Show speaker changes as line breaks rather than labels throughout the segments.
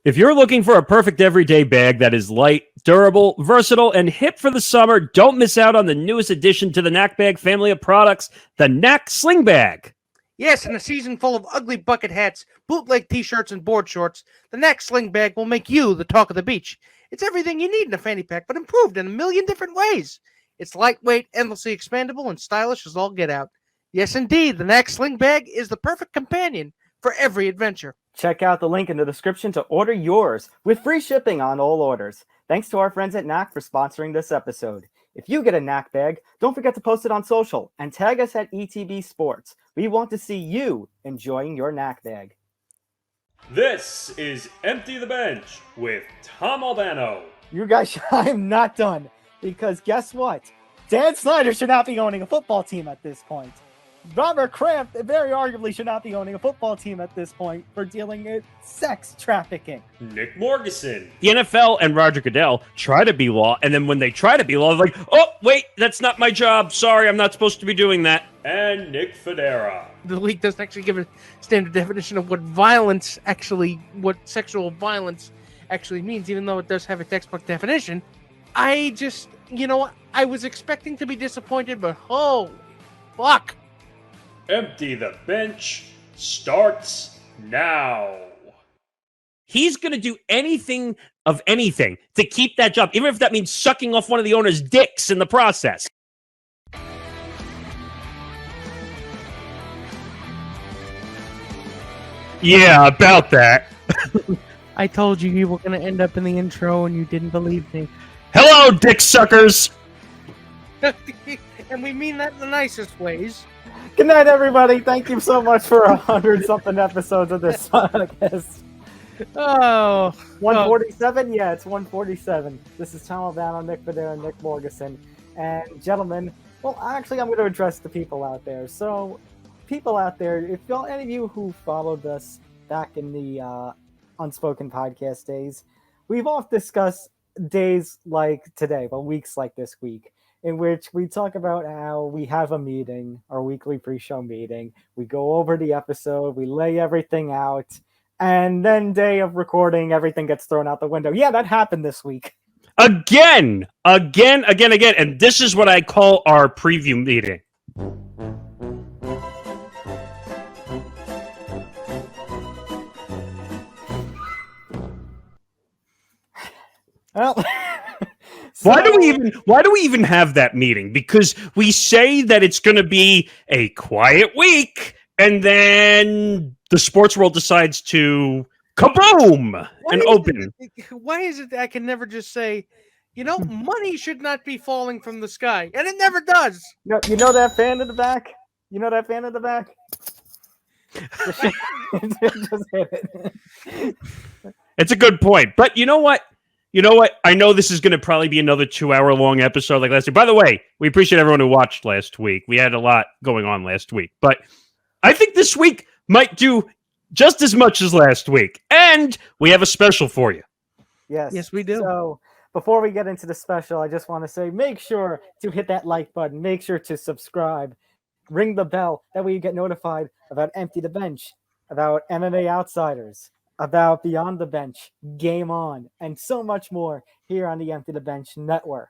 If you're looking for a perfect everyday bag that is light, durable, versatile, and hip for the summer, don't miss out on the newest addition to the Knack Bag family of products, the Knack Sling Bag.
Yes, in a season full of ugly bucket hats, bootleg t-shirts, and board shorts, the Knack Sling Bag will make you the talk of the beach. It's everything you need in a fanny pack, but improved in a million different ways. It's lightweight, endlessly expandable, and stylish as all get out. Yes, indeed, the Knack Sling Bag is the perfect companion for every adventure.
Check out the link in the description to order yours with free shipping on all orders. Thanks to our friends at Knack for sponsoring this episode. If you get a Knack bag, don't forget to post it on social and tag us at ETB Sports. We want to see you enjoying your Knack bag.
This is Empty the Bench with Tom Albano.
You guys, I'm not done, because guess what? Dan Snyder should not be owning a football team at this point. Robert Kraft very arguably should not be owning a football team at this point for dealing with sex trafficking.
Nick Morgeson. The NFL and Roger Goodell try to be law, and then when they try to be law, they're like, oh, wait, that's not my job. Sorry, I'm not supposed to be doing that. And Nick Federa.
The league doesn't actually give a standard definition of what sexual violence actually means, even though it does have a textbook definition. I was expecting to be disappointed, but oh, fuck.
Empty the Bench starts now. He's going to do anything to keep that job, even if that means sucking off one of the owner's dicks in the process. Yeah, about that.
I told you were going to end up in the intro and you didn't believe me.
Hello, dick suckers.
And we mean that in the nicest ways.
Good night, everybody. Thank you so much for 100-something episodes of this podcast.
Oh.
147? Yeah, it's 147. This is Tom Albano, Nick Federa, Nick Morgeson. And gentlemen, well, actually, I'm going to address the people out there. So, people out there, if any of you who followed us back in the Unspoken podcast days, we've often discussed days like today, but weeks like this week, in which we talk about how we have a meeting, our weekly pre-show meeting. We go over the episode, we lay everything out, and then day of recording, everything gets thrown out the window. Yeah, that happened this week.
Again. And this is what I call our preview meeting.
Well...
Why do we even have that meeting? Because we say that it's going to be a quiet week, and then the sports world decides to kaboom and open.
Why is it that I can never just say, money should not be falling from the sky, and it never does?
You know that fan in the back? Just hit it.
It's a good point, but you know what? I know this is going to probably be another 2-hour-long episode like last week. By the way, we appreciate everyone who watched last week. We had a lot going on last week. But I think this week might do just as much as last week. And we have a special for you.
Yes,
we do.
So before we get into the special, I just want to say make sure to hit that like button. Make sure to subscribe. Ring the bell. That way you get notified about Empty the Bench, about MMA Outsiders, about Beyond the Bench, Game On, and so much more here on the Empty the Bench network.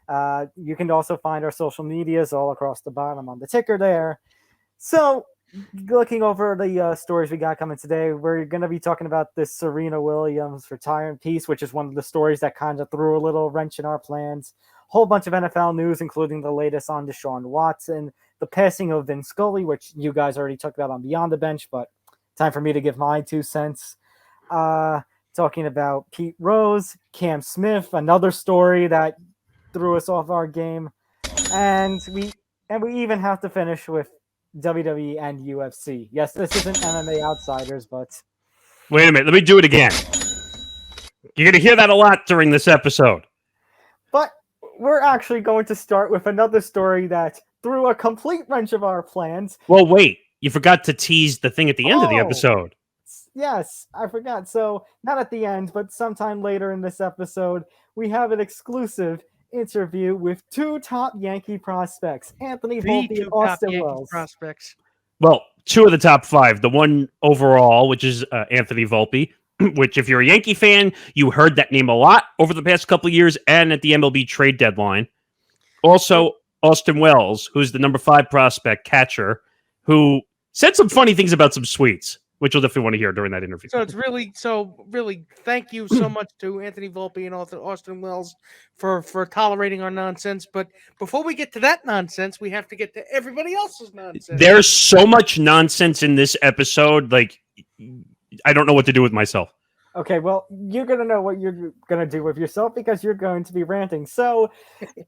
You can also find our social medias all across the bottom on the ticker there. So, looking over the stories we got coming today, we're going to be talking about this Serena Williams retirement piece, which is one of the stories that kind of threw a little wrench in our plans. Whole bunch of NFL news, including the latest on Deshaun Watson, the passing of Vin Scully, which you guys already talked about on Beyond the Bench, but time for me to give my 2 cents. Talking about Pete Rose, Cam Smith, another story that threw us off our game, and we even have to finish with WWE and UFC. Yes, this isn't MMA Outsiders, but
wait a minute, let me do it again. You're gonna hear that a lot during this episode.
But we're actually going to start with another story that threw a complete wrench of our plans.
Well, wait, you forgot to tease the thing at the end of the episode.
Yes, I forgot. So, not at the end, but sometime later in this episode, we have an exclusive interview with 2 top Yankee prospects, Anthony Volpe and Austin Wells.
Prospects.
Well, 2 of the top 5. The one overall, which is Anthony Volpe, which if you're a Yankee fan, you heard that name a lot over the past couple of years and at the MLB trade deadline. Also, Austin Wells, who's the number 5 prospect catcher, who said some funny things about some sweets, which you'll definitely want to hear during that interview.
So it's really thank you so much to Anthony Volpe and Austin Wells for tolerating our nonsense. But before we get to that nonsense, we have to get to everybody else's nonsense.
There's so much nonsense in this episode, like I don't know what to do with myself.
Okay, well, you're going to know what you're going to do with yourself because you're going to be ranting. So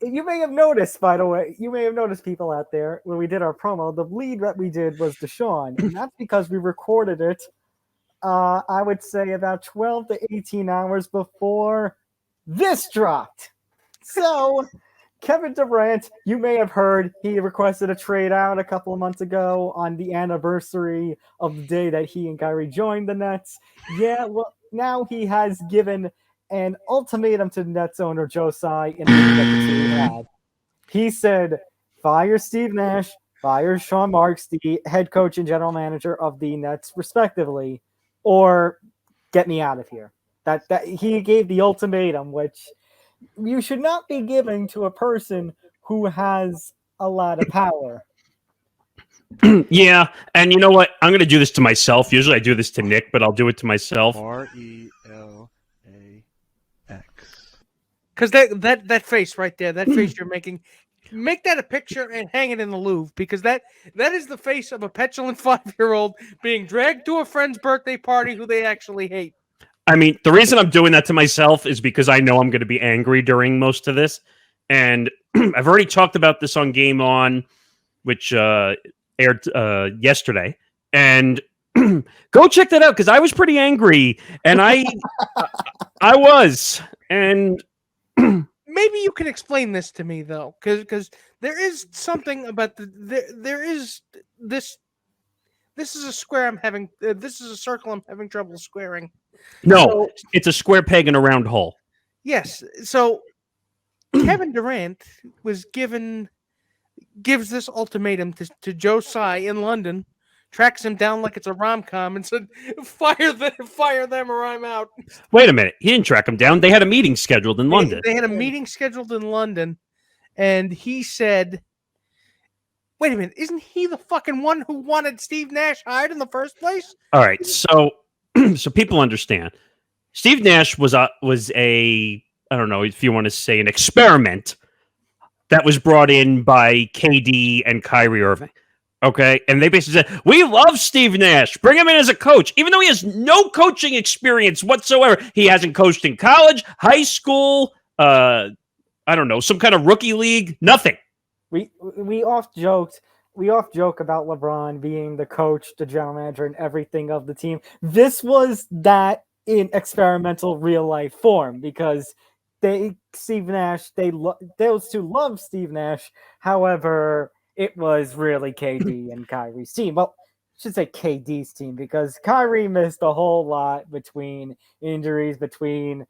you may have noticed, by the way, people out there, when we did our promo, the lead that we did was Deshaun. And that's because we recorded it, I would say, about 12 to 18 hours before this dropped. So Kevin Durant, you may have heard, he requested a trade out a couple of months ago on the anniversary of the day that he and Kyrie joined the Nets. Yeah, well, now he has given an ultimatum to the Nets owner, Joe Tsai, in the that the team had. He said, fire Steve Nash, fire Sean Marks, the head coach and general manager of the Nets, respectively, or get me out of here. That he gave the ultimatum, which you should not be giving to a person who has a lot of power.
Yeah, and you know what? I'm going to do this to myself. Usually I do this to Nick, but I'll do it to myself.
RELAX.
Because that face right there, that face you're making, make that a picture and hang it in the Louvre, because that is the face of a petulant 5-year-old being dragged to a friend's birthday party who they actually hate.
I mean, the reason I'm doing that to myself is because I know I'm going to be angry during most of this. And I've already talked about this on Game On, which aired yesterday. And go check that out, because I was pretty angry. And I was. And
maybe you can explain this to me, though, because there is something about there is this. This is a square I'm having. This is a circle I'm having trouble squaring.
No, it's a square peg in a round hole.
Yes. So Kevin Durant gives this ultimatum to Joe Tsai in London, tracks him down like it's a rom-com, and said, fire them or I'm out.
Wait a minute. He didn't track him down. They had a meeting scheduled in London.
They had a meeting scheduled in London, and he said, wait a minute, isn't he the fucking one who wanted Steve Nash hired in the first place?
All right, so people understand. Steve Nash was a I don't know if you want to say an experiment that was brought in by KD and Kyrie Irving. Okay, and they basically said, we love Steve Nash. Bring him in as a coach, even though he has no coaching experience whatsoever. He hasn't coached in college, high school, I don't know, some kind of rookie league, nothing.
We oft joke about LeBron being the coach, the general manager, and everything of the team. This was that in experimental real life form, because Steve Nash, those two love Steve Nash. However, it was really KD and Kyrie's team. Well, I should say KD's team, because Kyrie missed a whole lot between injuries, between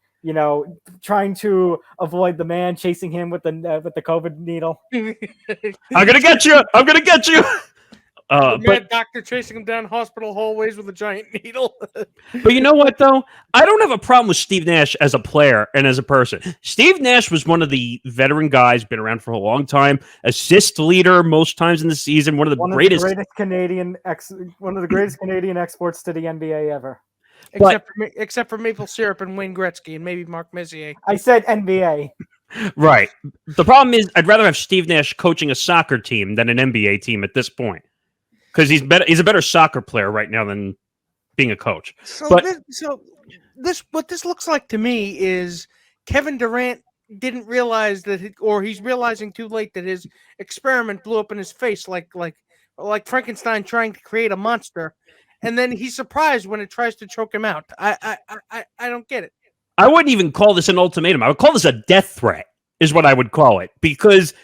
trying to avoid the man chasing him with the COVID needle.
I'm gonna get you.
But doctor chasing him down hospital hallways with a giant needle.
But you know what, though? I don't have a problem with Steve Nash as a player and as a person. Steve Nash was one of the veteran guys, been around for a long time, assist leader most times in the season, one of the greatest
Canadian exports to the NBA ever.
Except for maple syrup and Wayne Gretzky and maybe Mark Messier.
I said NBA.
Right. The problem is, I'd rather have Steve Nash coaching a soccer team than an NBA team at this point, because he's a better soccer player right now than being a coach.
What this looks like to me is Kevin Durant didn't realize that, or he's realizing too late that his experiment blew up in his face, like Frankenstein trying to create a monster. And then he's surprised when it tries to choke him out. I don't get it.
I wouldn't even call this an ultimatum. I would call this a death threat, is what I would call it. Because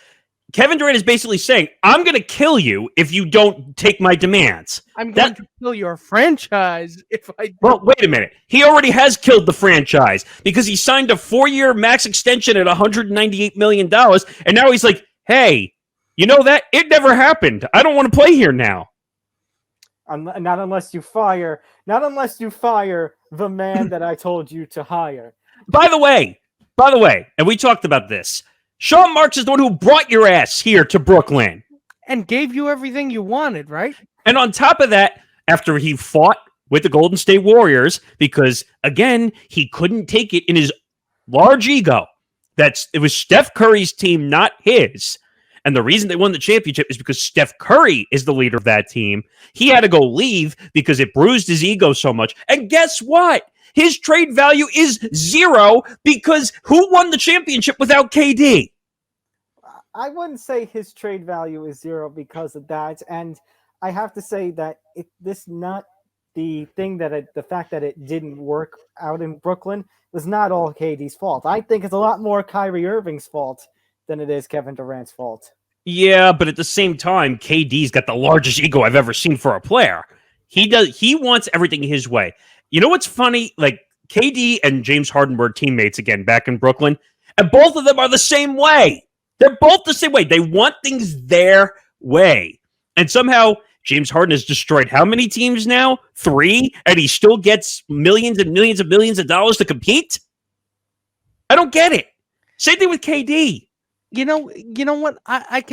Kevin Durant is basically saying, I'm going to kill you if you don't take my demands.
I'm going to kill your franchise if I don't.
Well, wait a minute. He already has killed the franchise, because he signed a 4-year max extension at $198 million. And now he's like, hey, you know that? It never happened. I don't want to play here now.
Not unless you fire the man that I told you to hire.
By the way, and we talked about this, Sean Marks is the one who brought your ass here to Brooklyn.
And gave you everything you wanted, right?
And on top of that, after he fought with the Golden State Warriors, because, again, he couldn't take it in his large ego, it was Steph Curry's team, not his. And the reason they won the championship is because Steph Curry is the leader of that team. He had to go leave because it bruised his ego so much. And guess what? His trade value is zero because who won the championship without KD?
I wouldn't say his trade value is zero because of that. And I have to say that this not the thing that the fact that it didn't work out in Brooklyn was not all KD's fault. I think it's a lot more Kyrie Irving's fault than it is Kevin Durant's fault.
Yeah, but at the same time, KD's got the largest ego I've ever seen for a player. He wants everything his way. You know what's funny? Like, KD and James Harden were teammates again back in Brooklyn, and both of them are the same way. They're both the same way. They want things their way. And somehow James Harden has destroyed how many teams now? 3, and he still gets millions and millions and millions of dollars to compete? I don't get it. Same thing with KD.
You know what? I've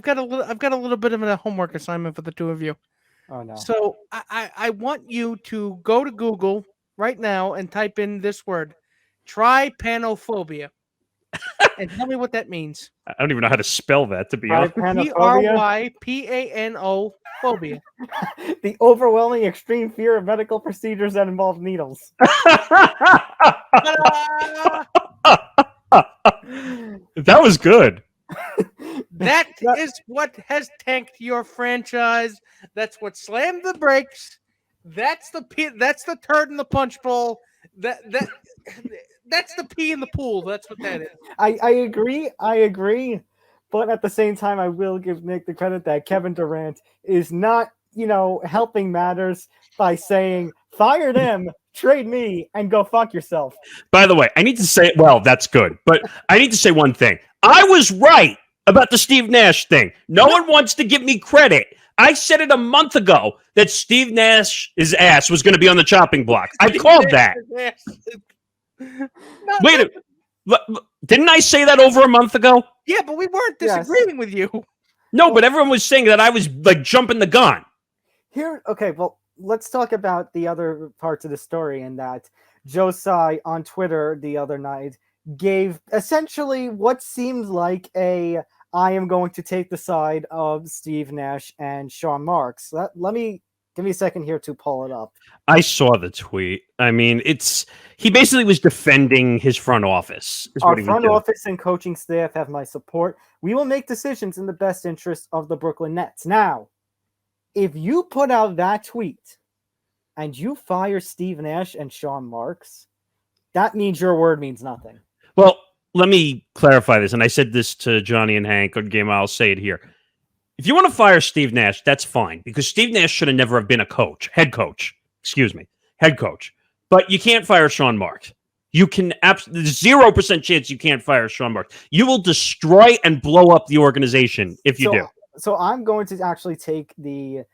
got a little bit of a homework assignment for the two of you.
Oh no.
So I want you to go to Google right now and type in this word, trypanophobia, and tell me what that means.
I don't even know how to spell that, to be honest.
Trypano phobia.
The overwhelming extreme fear of medical procedures that involve needles.
That was good.
That is what has tanked your franchise. That's what slammed the brakes. That's the turd in the punch bowl. That's the pee in the pool. That's what that is.
I agree. But at the same time, I will give Nick the credit that Kevin Durant is not, helping matters by saying, fire them, trade me, and go fuck yourself.
By the way, I need to say, well, that's good, but I need to say one thing. I was right about the Steve Nash thing. No one wants to give me credit. I said it a month ago that Steve Nash's ass was going to be on the chopping block. I called that. Wait, didn't I say that over a month ago?
Yeah, but we weren't disagreeing with you.
No, but everyone was saying that I was like jumping the gun.
Okay, well, let's talk about the other parts of the story, and that Joe Tsai on Twitter the other night gave essentially what seems like I am going to take the side of Steve Nash and Sean Marks. Give me a second here to pull it up.
I saw the tweet. I mean, he basically was defending his front office.
Our front office and coaching staff have my support. We will make decisions in the best interest of the Brooklyn Nets. Now, if you put out that tweet and you fire Steve Nash and Sean Marks, that means your word means nothing.
Well, let me clarify this, and I said this to Johnny and Hank on Game. I'll say it here. If you want to fire Steve Nash, that's fine, because Steve Nash should have never have been head coach. But you can't fire Sean Marks. You can there's 0% chance you can't fire Sean Marks. You will destroy and blow up the organization if you do.
So I'm going to actually take the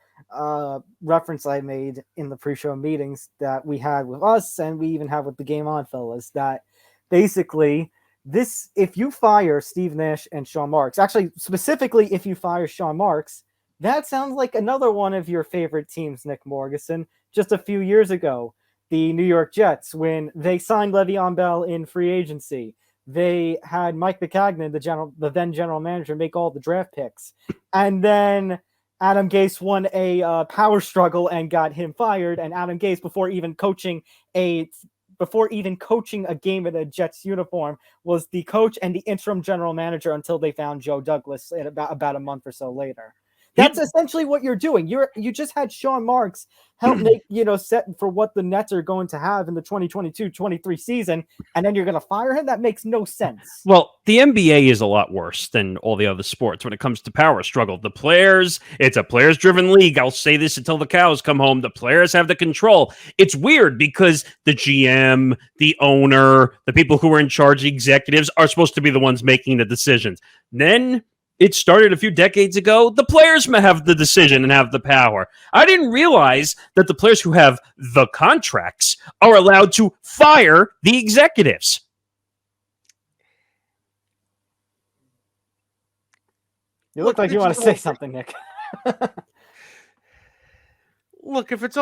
reference I made in the pre-show meetings that we had with us, and we even have with the Game On fellas, that basically if you fire Steve Nash and Sean Marks, actually specifically if you fire Sean Marks, that sounds like another one of your favorite teams, Nick Morgeson, just a few years ago, the New York Jets, when they signed Le'Veon Bell in free agency. They had Mike McCagnon, the then general manager, make all the draft picks. And then Adam Gase won a power struggle and got him fired. And Adam Gase, before even coaching a game in a Jets uniform, was the coach and the interim general manager until they found Joe Douglas about a month or so later. That's essentially what you're doing. You just had Sean Marks help make, set for what the Nets are going to have in the 2022-23 season, and then you're going to fire him? That makes no sense.
Well, the NBA is a lot worse than all the other sports when it comes to power struggle. It's a players-driven league. I'll say this until the cows come home. The players have the control. It's weird because the GM, the owner, the people who are in charge, the executives, are supposed to be the ones making the decisions. Then it started a few decades ago. The players may have the decision and have the power. I didn't realize that the players who have the contracts are allowed to fire the executives.
You look like you want to say something, Nick.
Look, if it's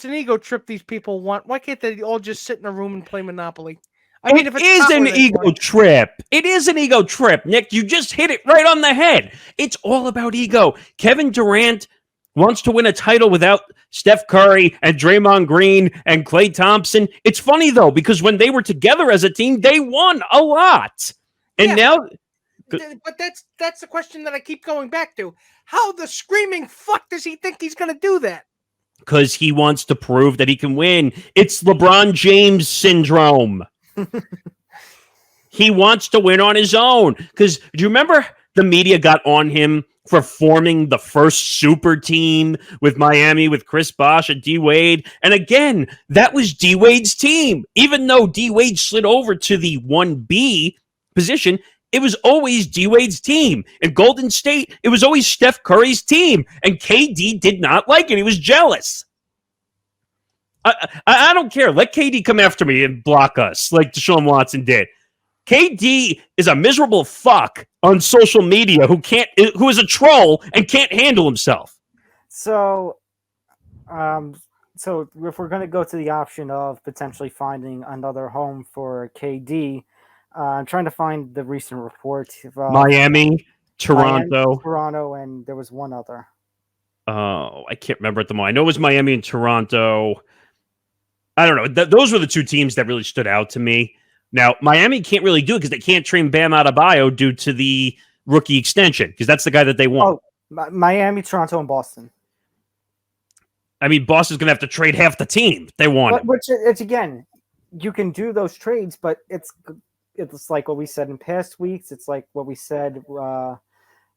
an ego trip these people want, why can't they all just sit in a room and play Monopoly? I mean, if it's
is an ego trip. It is an ego trip, Nick. You just hit it right on the head. It's all about ego. Kevin Durant wants to win a title without Steph Curry and Draymond Green and Klay Thompson. It's funny, though, because when they were together as a team, they won a lot. And now...
But that's the question that I keep going back to. How the screaming fuck does he think he's going to do that?
Because he wants to prove that he can win. It's LeBron James syndrome. He wants to win on his own. Because do you remember the media got on him for forming the first super team with Miami with Chris Bosh and D Wade? And again, that was D Wade's team. Even though D Wade slid over to the 1B position, it was always D Wade's team. In Golden State, it was always Steph Curry's team. And KD did not like it. He was jealous. I don't care. Let KD come after me and block us like Deshaun Watson did. KD is a miserable fuck on social media who is a troll and can't handle himself.
So if we're going to go to the option of potentially finding another home for KD, I'm trying to find the recent report.
Miami, Toronto,
and there was one other.
Oh, I can't remember at the moment. I know it was Miami and Toronto. I don't know. Those were the two teams that really stood out to me. Now, Miami can't really do it because they can't train Bam Adebayo due to the rookie extension because that's the guy that they want.
Oh, Miami, Toronto, and Boston.
I mean, Boston's going to have to trade half the team. They want him.
Which, it's again, you can do those trades, but it's like what we said in past weeks. It's like what we said.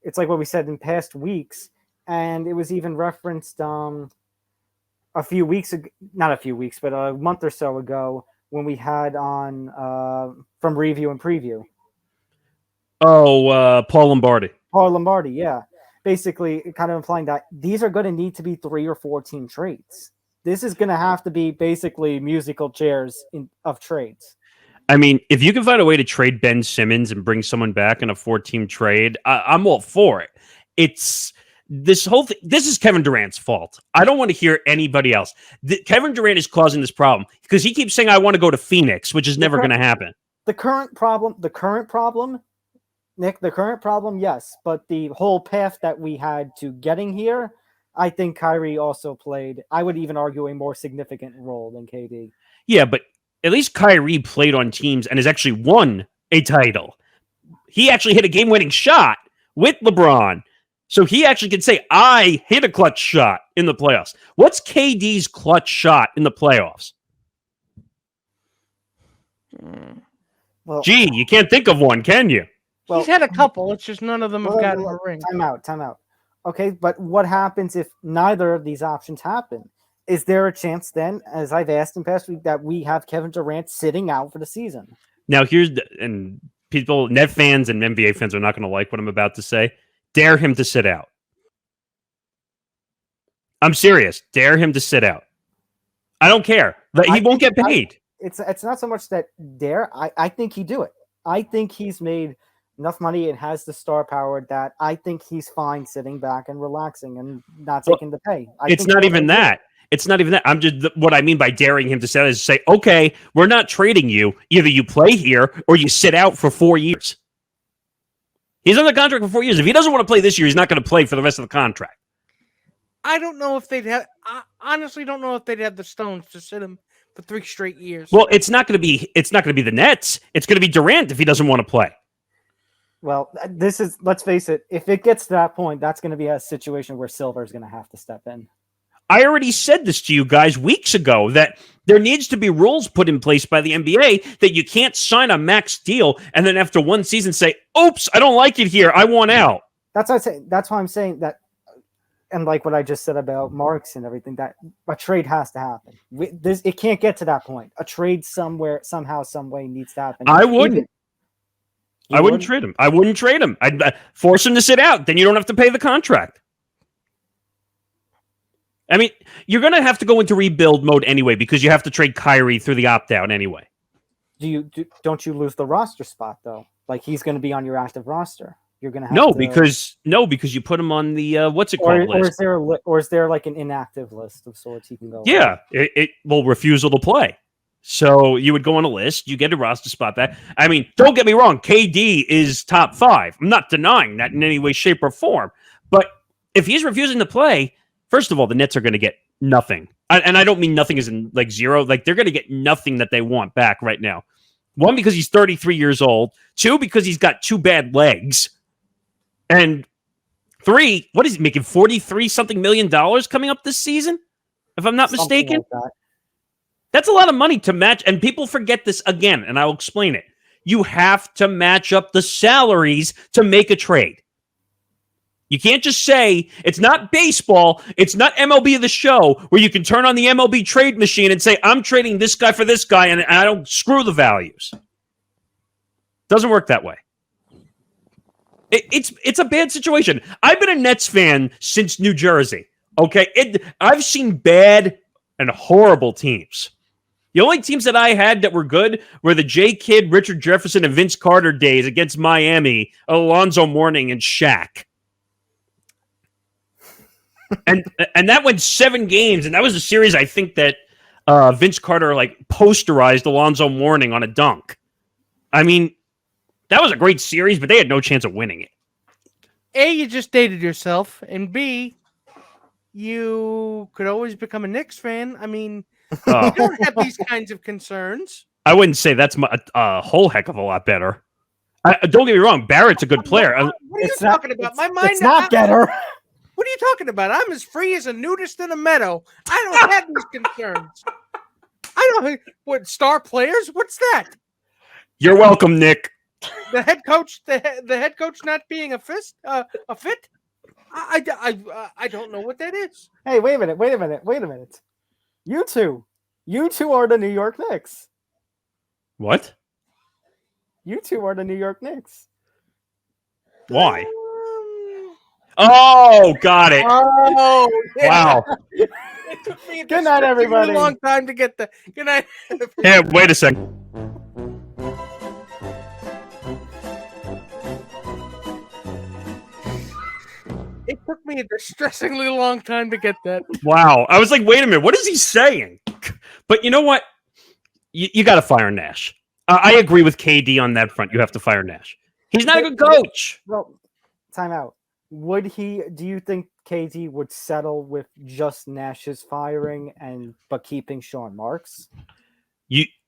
It's like what we said in past weeks, and it was even referenced a few weeks ago, not a few weeks, but a month or so ago when we had on from Review and Preview.
Oh, Paul Lombardi,
yeah. Basically, kind of implying that these are going to need to be 3 or 4 team trades. This is going to have to be basically musical chairs of trades.
I mean, if you can find a way to trade Ben Simmons and bring someone back in a 4-team trade, I'm all for it. It's this whole thing. This is Kevin Durant's fault. I don't want to hear anybody else. Kevin Durant is causing this problem because he keeps saying, I want to go to Phoenix, which is never going to happen.
The current problem, Nick, yes. But the whole path that we had to getting here, I think Kyrie also played, I would even argue, a more significant role than KD.
Yeah, but at least Kyrie played on teams and has actually won a title. He actually hit a game-winning shot with LeBron. So he actually can say, I hit a clutch shot in the playoffs. What's KD's clutch shot in the playoffs?
Well,
gee, you can't think of one, can you?
Well, he's had a couple. It's just none of them have gotten a ring.
Time out. Okay, but what happens if neither of these options happen? Is there a chance then, as I've asked in past week, that we have Kevin Durant sitting out for the season?
Now, and people, Net fans and NBA fans are not going to like what I'm about to say. Dare him to sit out. I'm serious. Dare him to sit out. I don't care. He won't get paid.
It's not so much that dare. I think he'd do it. I think he's made enough money and has the star power that I think he's fine sitting back and relaxing and not taking the pay.
It's not even that. It's not even that. I'm just what I mean by daring him to sit out is say, okay, we're not trading you. Either you play here or you sit out for 4 years. He's under contract for 4 years. If he doesn't want to play this year, he's not going to play for the rest of the contract.
I don't know if they'd have. I honestly don't know if they'd have the stones to sit him for 3 straight years.
Well, it's not going to be the Nets. It's going to be Durant if he doesn't want to play.
Well, let's face it, if it gets to that point, that's going to be a situation where Silver's going to have to step in.
I already said this to you guys weeks ago that there needs to be rules put in place by the NBA that you can't sign a max deal and then after one season say, oops, I don't like it here. I want out.
That's why I'm saying that. And like what I just said about Marks and everything, that a trade has to happen. It can't get to that point. A trade somewhere, somehow, some way needs to happen.
I wouldn't. I wouldn't trade him. I'd force him to sit out. Then you don't have to pay the contract. I mean, you're going to have to go into rebuild mode anyway because you have to trade Kyrie through the opt-out anyway.
Don't you lose the roster spot though? Like he's going to be on your active roster. You're going to have
because you put him on the what's it called list?
Or is there like an inactive list of sorts he can go?
Yeah, it will refusal to play. So you would go on a list, you get a roster spot back. I mean, don't get me wrong, KD is top 5. I'm not denying that in any way, shape, or form. But if he's refusing to play, first of all, the Nets are going to get nothing. And I don't mean nothing as in like zero. Like they're going to get nothing that they want back right now. 1, because he's 33 years old. 2, because he's got 2 bad legs. And 3, what is he making? $43-something million coming up this season? If I'm not mistaken. Like that's a lot of money to match. And people forget this again, and I'll explain it. You have to match up the salaries to make a trade. You can't just say, it's not baseball, it's not MLB The Show, where you can turn on the MLB trade machine and say, I'm trading this guy for this guy, and I don't screw the values. Doesn't work that way. It's a bad situation. I've been a Nets fan since New Jersey, okay? I've seen bad and horrible teams. The only teams that I had that were good were the J. Kidd, Richard Jefferson, and Vince Carter days against Miami, Alonzo Mourning, and Shaq. And that went 7 games, and that was a series I think that Vince Carter like posterized Alonzo Mourning on a dunk. I mean, that was a great series, but they had no chance of winning it.
A, you just dated yourself, and B, you could always become a Knicks fan. I mean, you don't have these kinds of concerns.
I wouldn't say that's a whole heck of a lot better. Don't get me wrong, Barrett's a good player.
What are you talking about? My mind.
It's not Getter.
What are you talking about? I'm as free as a nudist in a meadow. I don't have these concerns. I don't. What star players? What's that?
You're welcome, Nick.
The head coach. The head coach not being a fit. I don't know what that is.
Hey, wait a minute. You two are the New York Knicks.
What?
You two are the New York Knicks.
Why? Oh, got it.
Oh, yeah.
Wow.
Good night, everybody.
A long time to get the. Good night.
Hey, wait a second.
It took me a distressingly long time to get that.
Wow. I was like, wait a minute. What is he saying? But you know what? You got to fire Nash. I agree with KD on that front. You have to fire Nash. He's not a good coach.
Well, time out. Do you think KD would settle with just Nash's firing but keeping Sean Marks?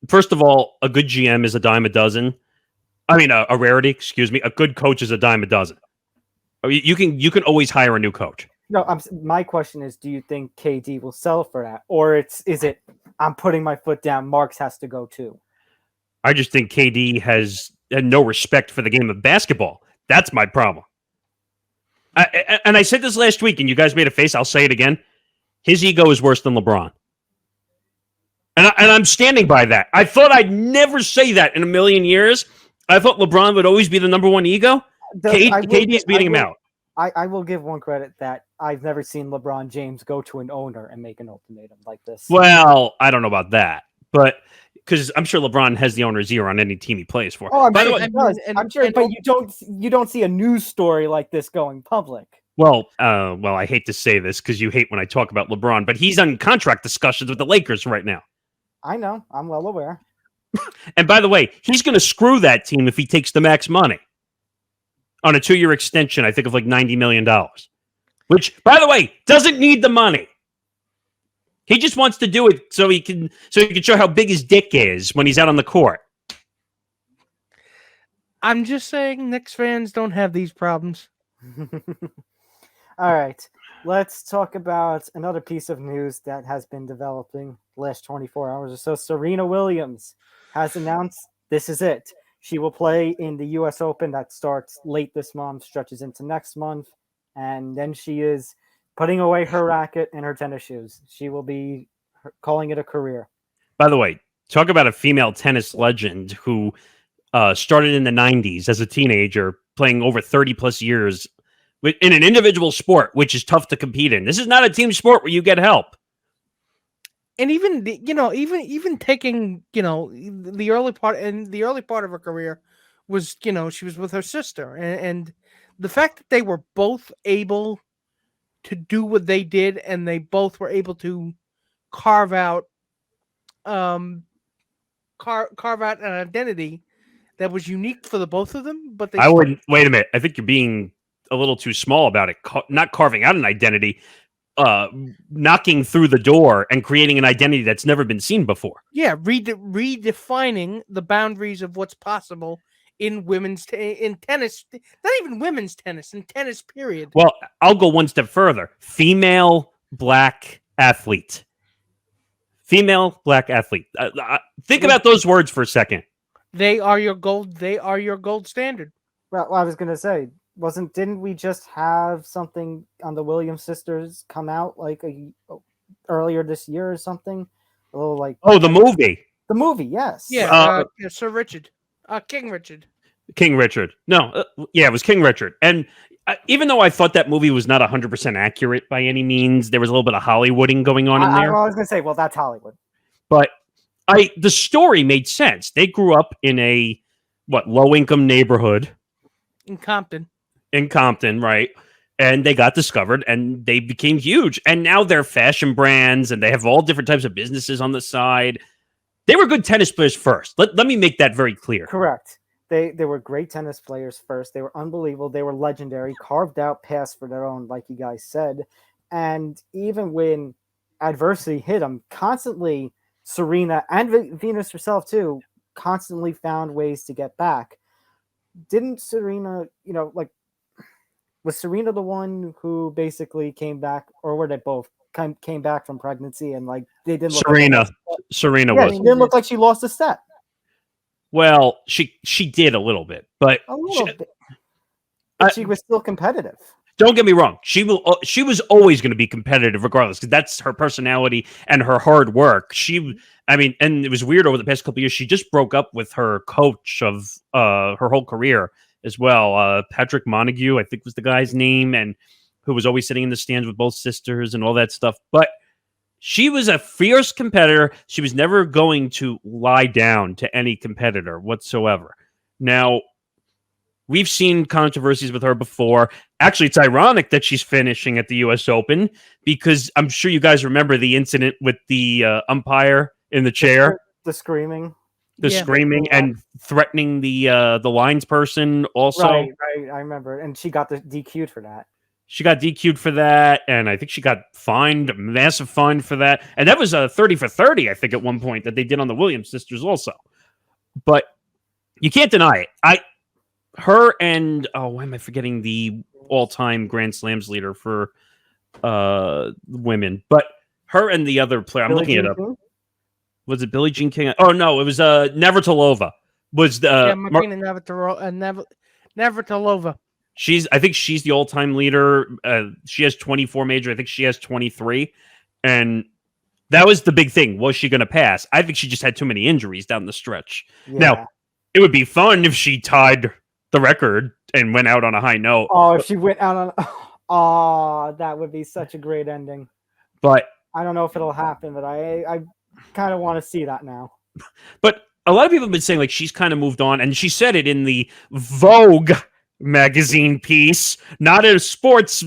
First of all, a good GM is a dime a dozen. I mean, a rarity, excuse me. A good coach is a dime a dozen. You can always hire a new coach.
No, my question is, do you think KD will settle for that? Or is it, I'm putting my foot down, Marks has to go too?
I just think KD has no respect for the game of basketball. That's my problem. And I said this last week, and you guys made a face. I'll say it again. His ego is worse than LeBron. And I'm standing by that. I thought I'd never say that in a million years. I thought LeBron would always be the number one ego. KD is beating him out.
I will give one credit that I've never seen LeBron James go to an owner and make an ultimatum like this.
Well, I don't know about that, but because I'm sure LeBron has the owner's ear on any team he plays for.
Oh, I'm sure, but you don't see a news story like this going public.
Well, I hate to say this because you hate when I talk about LeBron, but he's on contract discussions with the Lakers right now.
I know. I'm well aware.
And by the way, he's going to screw that team if he takes the max money on a 2-year extension, I think of like $90 million, which, by the way, doesn't need the money. He just wants to do it so he can show how big his dick is when he's out on the court.
I'm just saying Knicks fans don't have these problems.
All right. Let's talk about another piece of news that has been developing the last 24 hours or so. Serena Williams has announced this is it. She will play in the U.S. Open that starts late this month, stretches into next month, and then she is putting away her racket and her tennis shoes. She will be calling it a career.
By the way, talk about a female tennis legend who started in the 90s as a teenager, playing over 30 plus years in an individual sport, which is tough to compete in. This is not a team sport where you get help.
And even even taking the early part of her career was she was with her sister, and the fact that they were both able to do what they did, and they both were able to carve out an identity that was unique for the both of them. But
I wouldn't wait a minute. I think you're being a little too small about it. Not carving out an identity, knocking through the door and creating an identity that's never been seen before.
Yeah, redefining the boundaries of what's possible in in tennis, not even women's tennis, in tennis period.
Well, I'll go one step further. Female black athlete. Female black athlete. Think about those words for a second.
They are your gold. They are your gold standard.
Well, I was gonna say, didn't we just have something on the Williams sisters come out like earlier this year or something? A little like
the movie.
The movie, yes.
Yeah, Sir Richard, King Richard.
King Richard. No, it was King Richard. And even though I thought that movie was not 100% accurate by any means, there was a little bit of Hollywooding going on in there.
I was gonna say, well, that's Hollywood.
But the story made sense. They grew up in a low-income neighborhood
in Compton.
In Compton, right? And they got discovered and they became huge. And now they're fashion brands and they have all different types of businesses on the side. They were good tennis players first. Let me make that very clear.
Correct. They were great tennis players first. They were unbelievable. They were legendary, carved out paths for their own, like you guys said. And even when adversity hit them, constantly, Serena and Venus herself too, constantly found ways to get back. Didn't Serena, was Serena the one who basically came back, or were they both came back from pregnancy and they didn't look
Serena
was. It didn't look like she lost a step.
Well, she did a little bit, but
she was still competitive.
Don't get me wrong. She was always going to be competitive regardless, because that's her personality and her hard work. And it was weird over the past couple of years. She just broke up with her coach of her whole career as well. Patrick Montague, I think was the guy's name, and who was always sitting in the stands with both sisters and all that stuff. But she was a fierce competitor. She was never going to lie down to any competitor whatsoever. Now, we've seen controversies with her before. Actually, it's ironic that she's finishing at the U.S. Open, because I'm sure you guys remember the incident with the umpire in the chair.
The screaming.
Screaming and threatening the lines person also.
Right, I remember. And she got DQ'd for that.
She got DQ'd for that, and I think she got fined, a massive fine for that. And that was a 30 for 30, I think, at one point that they did on the Williams sisters also. But you can't deny it. Her and why am I forgetting the all-time Grand Slams leader for women? But her and the other player, I'm looking it up. Was it Billie Jean King? Oh no, it was Navratilova. Was
Martina Navratilova.
I think she's the all-time leader. She has 24 major. I think she has 23, and that was the big thing. Was she going to pass? I think she just had too many injuries down the stretch. Yeah. Now, it would be fun if she tied the record and went out on a high note.
Oh, if she went out on that would be such a great ending.
But
I don't know if it'll happen, but I kind of want to see that now.
But a lot of people have been saying she's kind of moved on, and she said it in the Vogue magazine piece, not a sports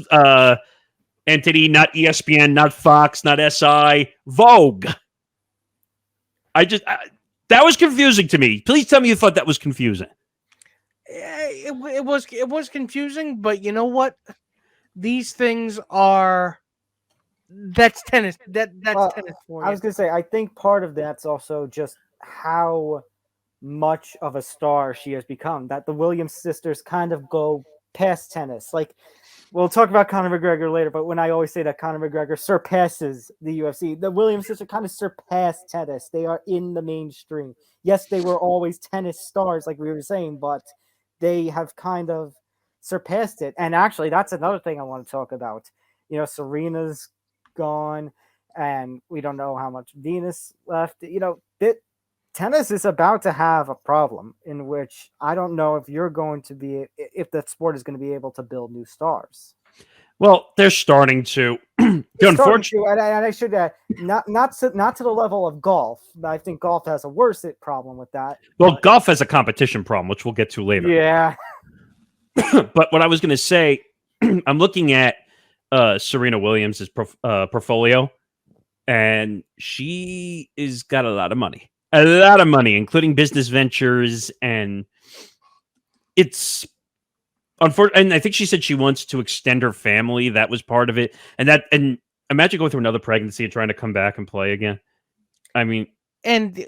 entity, not ESPN, not Fox, not SI, Vogue. That was confusing to me. Please tell me you thought that was confusing.
It was confusing, but you know what? These things are. That's tennis. That's tennis for you.
I was gonna say, I think part of that's also just how much of a star she has become. That the Williams sisters kind of go past tennis. We'll talk about Conor McGregor later, but when I always say that Conor McGregor surpasses the UFC, the Williams sisters kind of surpass tennis. They are in the mainstream. Yes, they were always tennis stars, like we were saying, but they have kind of surpassed it. And actually, that's another thing I want to talk about. Serena's gone, and we don't know how much Venus left. tennis is about to have a problem in which I don't know if if the sport is going to be able to build new stars.
Well, they're starting to. Unfortunately,
and I should not to the level of golf. I think golf has a worse problem with that.
Well, golf has a competition problem, which we'll get to later.
Yeah.
But what I was going to say, I'm looking at Serena Williams' portfolio, and she has got a lot of money, including business ventures, and it's unfortunate. And I think she said she wants to extend her family. That was part of it, and imagine going through another pregnancy and trying to come back and play again. I mean,
and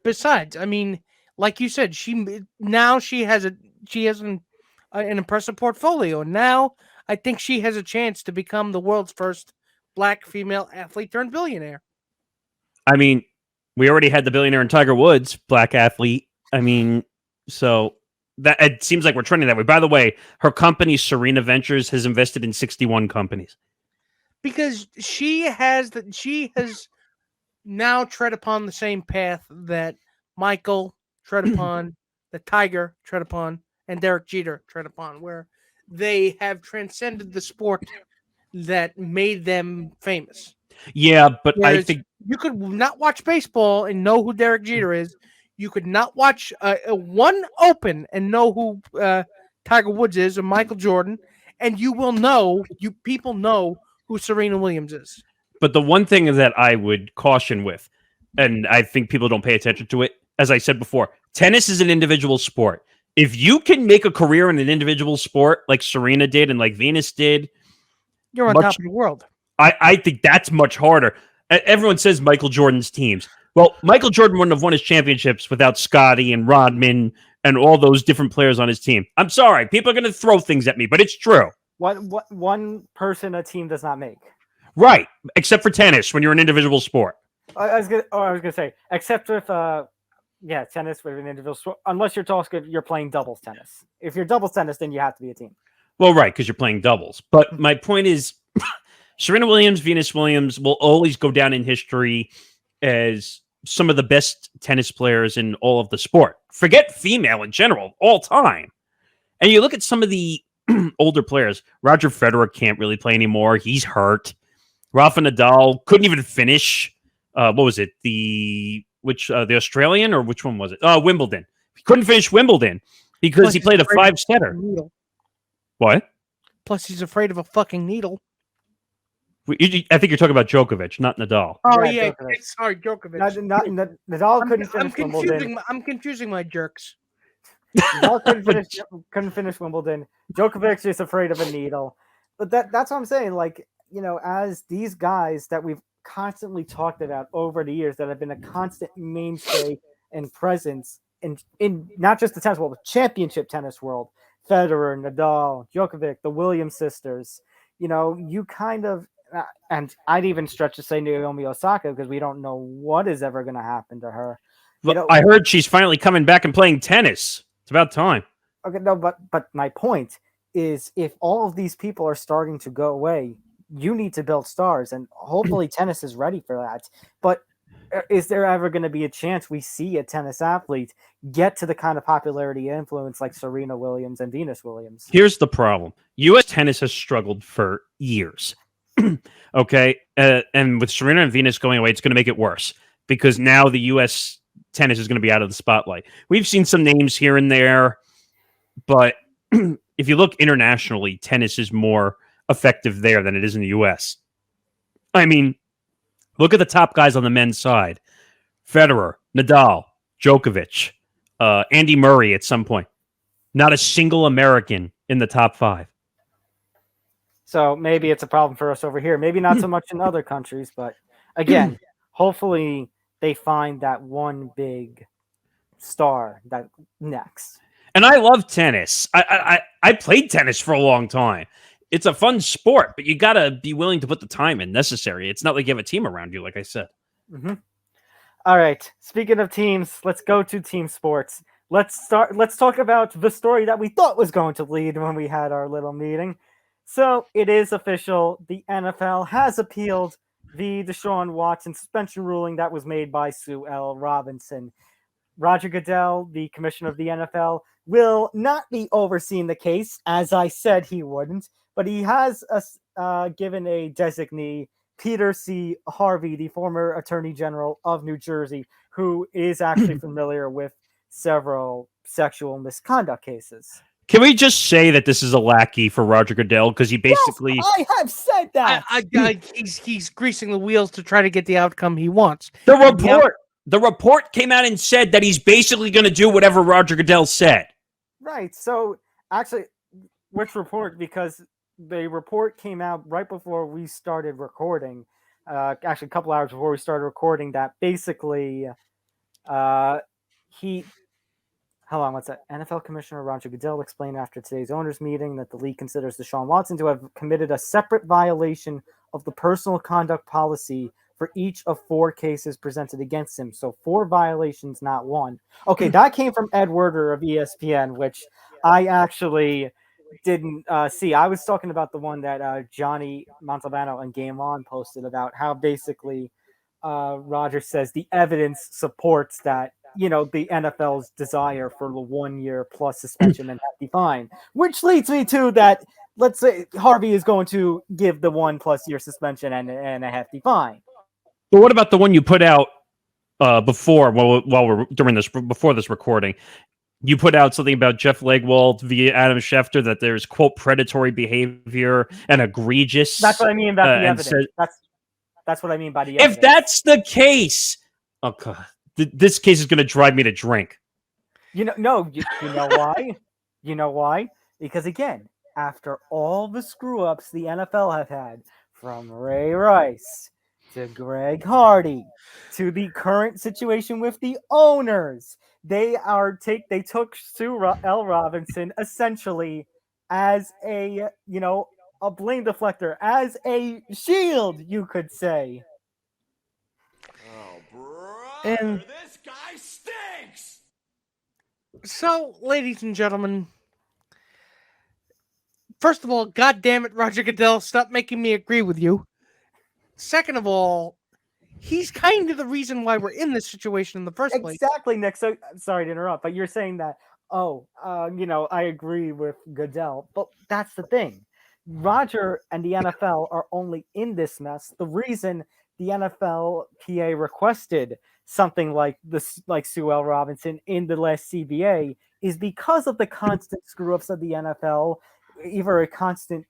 besides, I mean, like you said, she has an impressive portfolio. Now I think she has a chance to become the world's first black female athlete turned billionaire.
I mean, we already had the billionaire in Tiger Woods, black athlete. I mean, so that it seems like we're trending that way. By the way, her company, Serena Ventures, has invested in 61 companies.
Because she has now tread upon the same path that Michael tread upon, that Tiger tread upon, and Derek Jeter tread upon, where they have transcended the sport that made them famous.
Yeah, but
Whereas
I think
you could not watch baseball and know who Derek Jeter is. You could not watch one Open and know who Tiger Woods is or Michael Jordan, and people know who Serena Williams is.
But the one thing that I would caution with, and I think people don't pay attention to it, as I said before, tennis is an individual sport. If you can make a career in an individual sport like Serena did and like Venus did,
you're on top of the world.
I think that's much harder. Everyone says Michael Jordan's teams. Well, Michael Jordan wouldn't have won his championships without Scotty and Rodman and all those different players on his team. I'm sorry. People are going to throw things at me, but it's true.
One person a team does not make.
Right. Except for tennis when you're an individual sport.
I was gonna say, except with tennis with an individual sport, unless you're playing doubles tennis. If you're doubles tennis, then you have to be a team.
Well, right, because you're playing doubles. But my point is, Serena Williams, Venus Williams will always go down in history as some of the best tennis players in all of the sport. Forget female in general, all time. And you look at some of the older players. Roger Federer can't really play anymore. He's hurt. Rafa Nadal couldn't even finish. What was it? The Australian, or which one was it? Wimbledon. He couldn't finish Wimbledon because he played a 5-setter. What?
Plus, he's afraid of a fucking needle.
I think you're talking about Djokovic, not Nadal.
Oh, yeah. Sorry, Djokovic.
Nadal couldn't finish Wimbledon.
I'm confusing my jerks.
Nadal couldn't finish Wimbledon. Djokovic is afraid of a needle. But that's what I'm saying. Like, as these guys that we've constantly talked about over the years that have been a constant mainstay and presence in not just the tennis world, but championship tennis world, Federer, Nadal, Djokovic, the Williams sisters, you kind of, and I'd even stretch to say Naomi Osaka, because we don't know what is ever going to happen to her.
I heard she's finally coming back and playing tennis. It's about time.
Okay, no, but my point is, if all of these people are starting to go away, you need to build stars, and hopefully tennis is ready for that. But is there ever going to be a chance we see a tennis athlete get to the kind of popularity and influence like Serena Williams and Venus Williams?
Here's the problem. U.S. tennis has struggled for years. Okay? And with Serena and Venus going away, it's going to make it worse, because now the U.S. tennis is going to be out of the spotlight. We've seen some names here and there, but if you look internationally, tennis is more effective there than it is in the U.S. I mean, look at the top guys on the men's side. Federer, Nadal, Djokovic, Andy Murray at some point. Not a single American in the top 5.
So maybe it's a problem for us over here. Maybe not so much in other countries, but again, hopefully they find that one big star that next.
And I love tennis. I played tennis for a long time. It's a fun sport, but you got to be willing to put the time in necessary. It's not like you have a team around you, like I said.
Mm-hmm. All right. Speaking of teams, let's go to team sports. Let's talk about the story that we thought was going to lead when we had our little meeting. So it is official. The NFL has appealed the Deshaun Watson suspension ruling that was made by Sue L. Robinson. Roger Goodell, the commissioner of the NFL, will not be overseeing the case, as I said he wouldn't, but he has given a designee, Peter C. Harvey, the former Attorney General of New Jersey, who is actually familiar with several sexual misconduct cases.
Can we just say that this is a lackey for Roger Goodell? Because he basically...
Yes, I have said that!
He's greasing the wheels to try to get the outcome he wants.
The report came out and said that he's basically going to do whatever Roger Goodell said.
Right. So, actually, which report? Because the report came out right before we started recording. Actually, a couple hours before we started recording. That basically, Hold on, what's that? NFL Commissioner Roger Goodell explained after today's owners' meeting that the league considers Deshaun Watson to have committed a separate violation of the personal conduct policy for each of 4 cases presented against him. So 4 violations, not 1. Okay, that came from Ed Werder of ESPN, which I actually didn't see. I was talking about the one that Johnny Montalbano and Game On posted about how basically Roger says the evidence supports that, the NFL's desire for the 1 year plus suspension and hefty fine, which leads me to that. Let's say Harvey is going to give the 1+ year suspension and a hefty fine.
But what about the one you put out before before this recording? You put out something about Jeff Legwold via Adam Schefter that there's, quote, predatory behavior and egregious.
That's what I mean about the evidence. That's what I mean by the evidence.
If that's the case, oh God, this case is going to drive me to drink.
You know why? You know why? Because again, after all the screw-ups the NFL have had, from Ray Rice to Greg Hardy to the current situation with the owners, they took Sue L. Robinson essentially as a blame deflector, as a shield, you could say.
And
this guy stinks.
So, ladies and gentlemen, first of all, God damn it, Roger Goodell, stop making me agree with you. Second of all, he's kind of the reason why we're in this situation in the first place.
Exactly, Nick. So, sorry to interrupt, but you're saying that, I agree with Goodell, but that's the thing. Roger and the NFL are only in this mess. The reason the NFLPA requested something like this, like Sue L. Robinson in the last CBA, is because of the constant screw-ups of the NFL, either a constant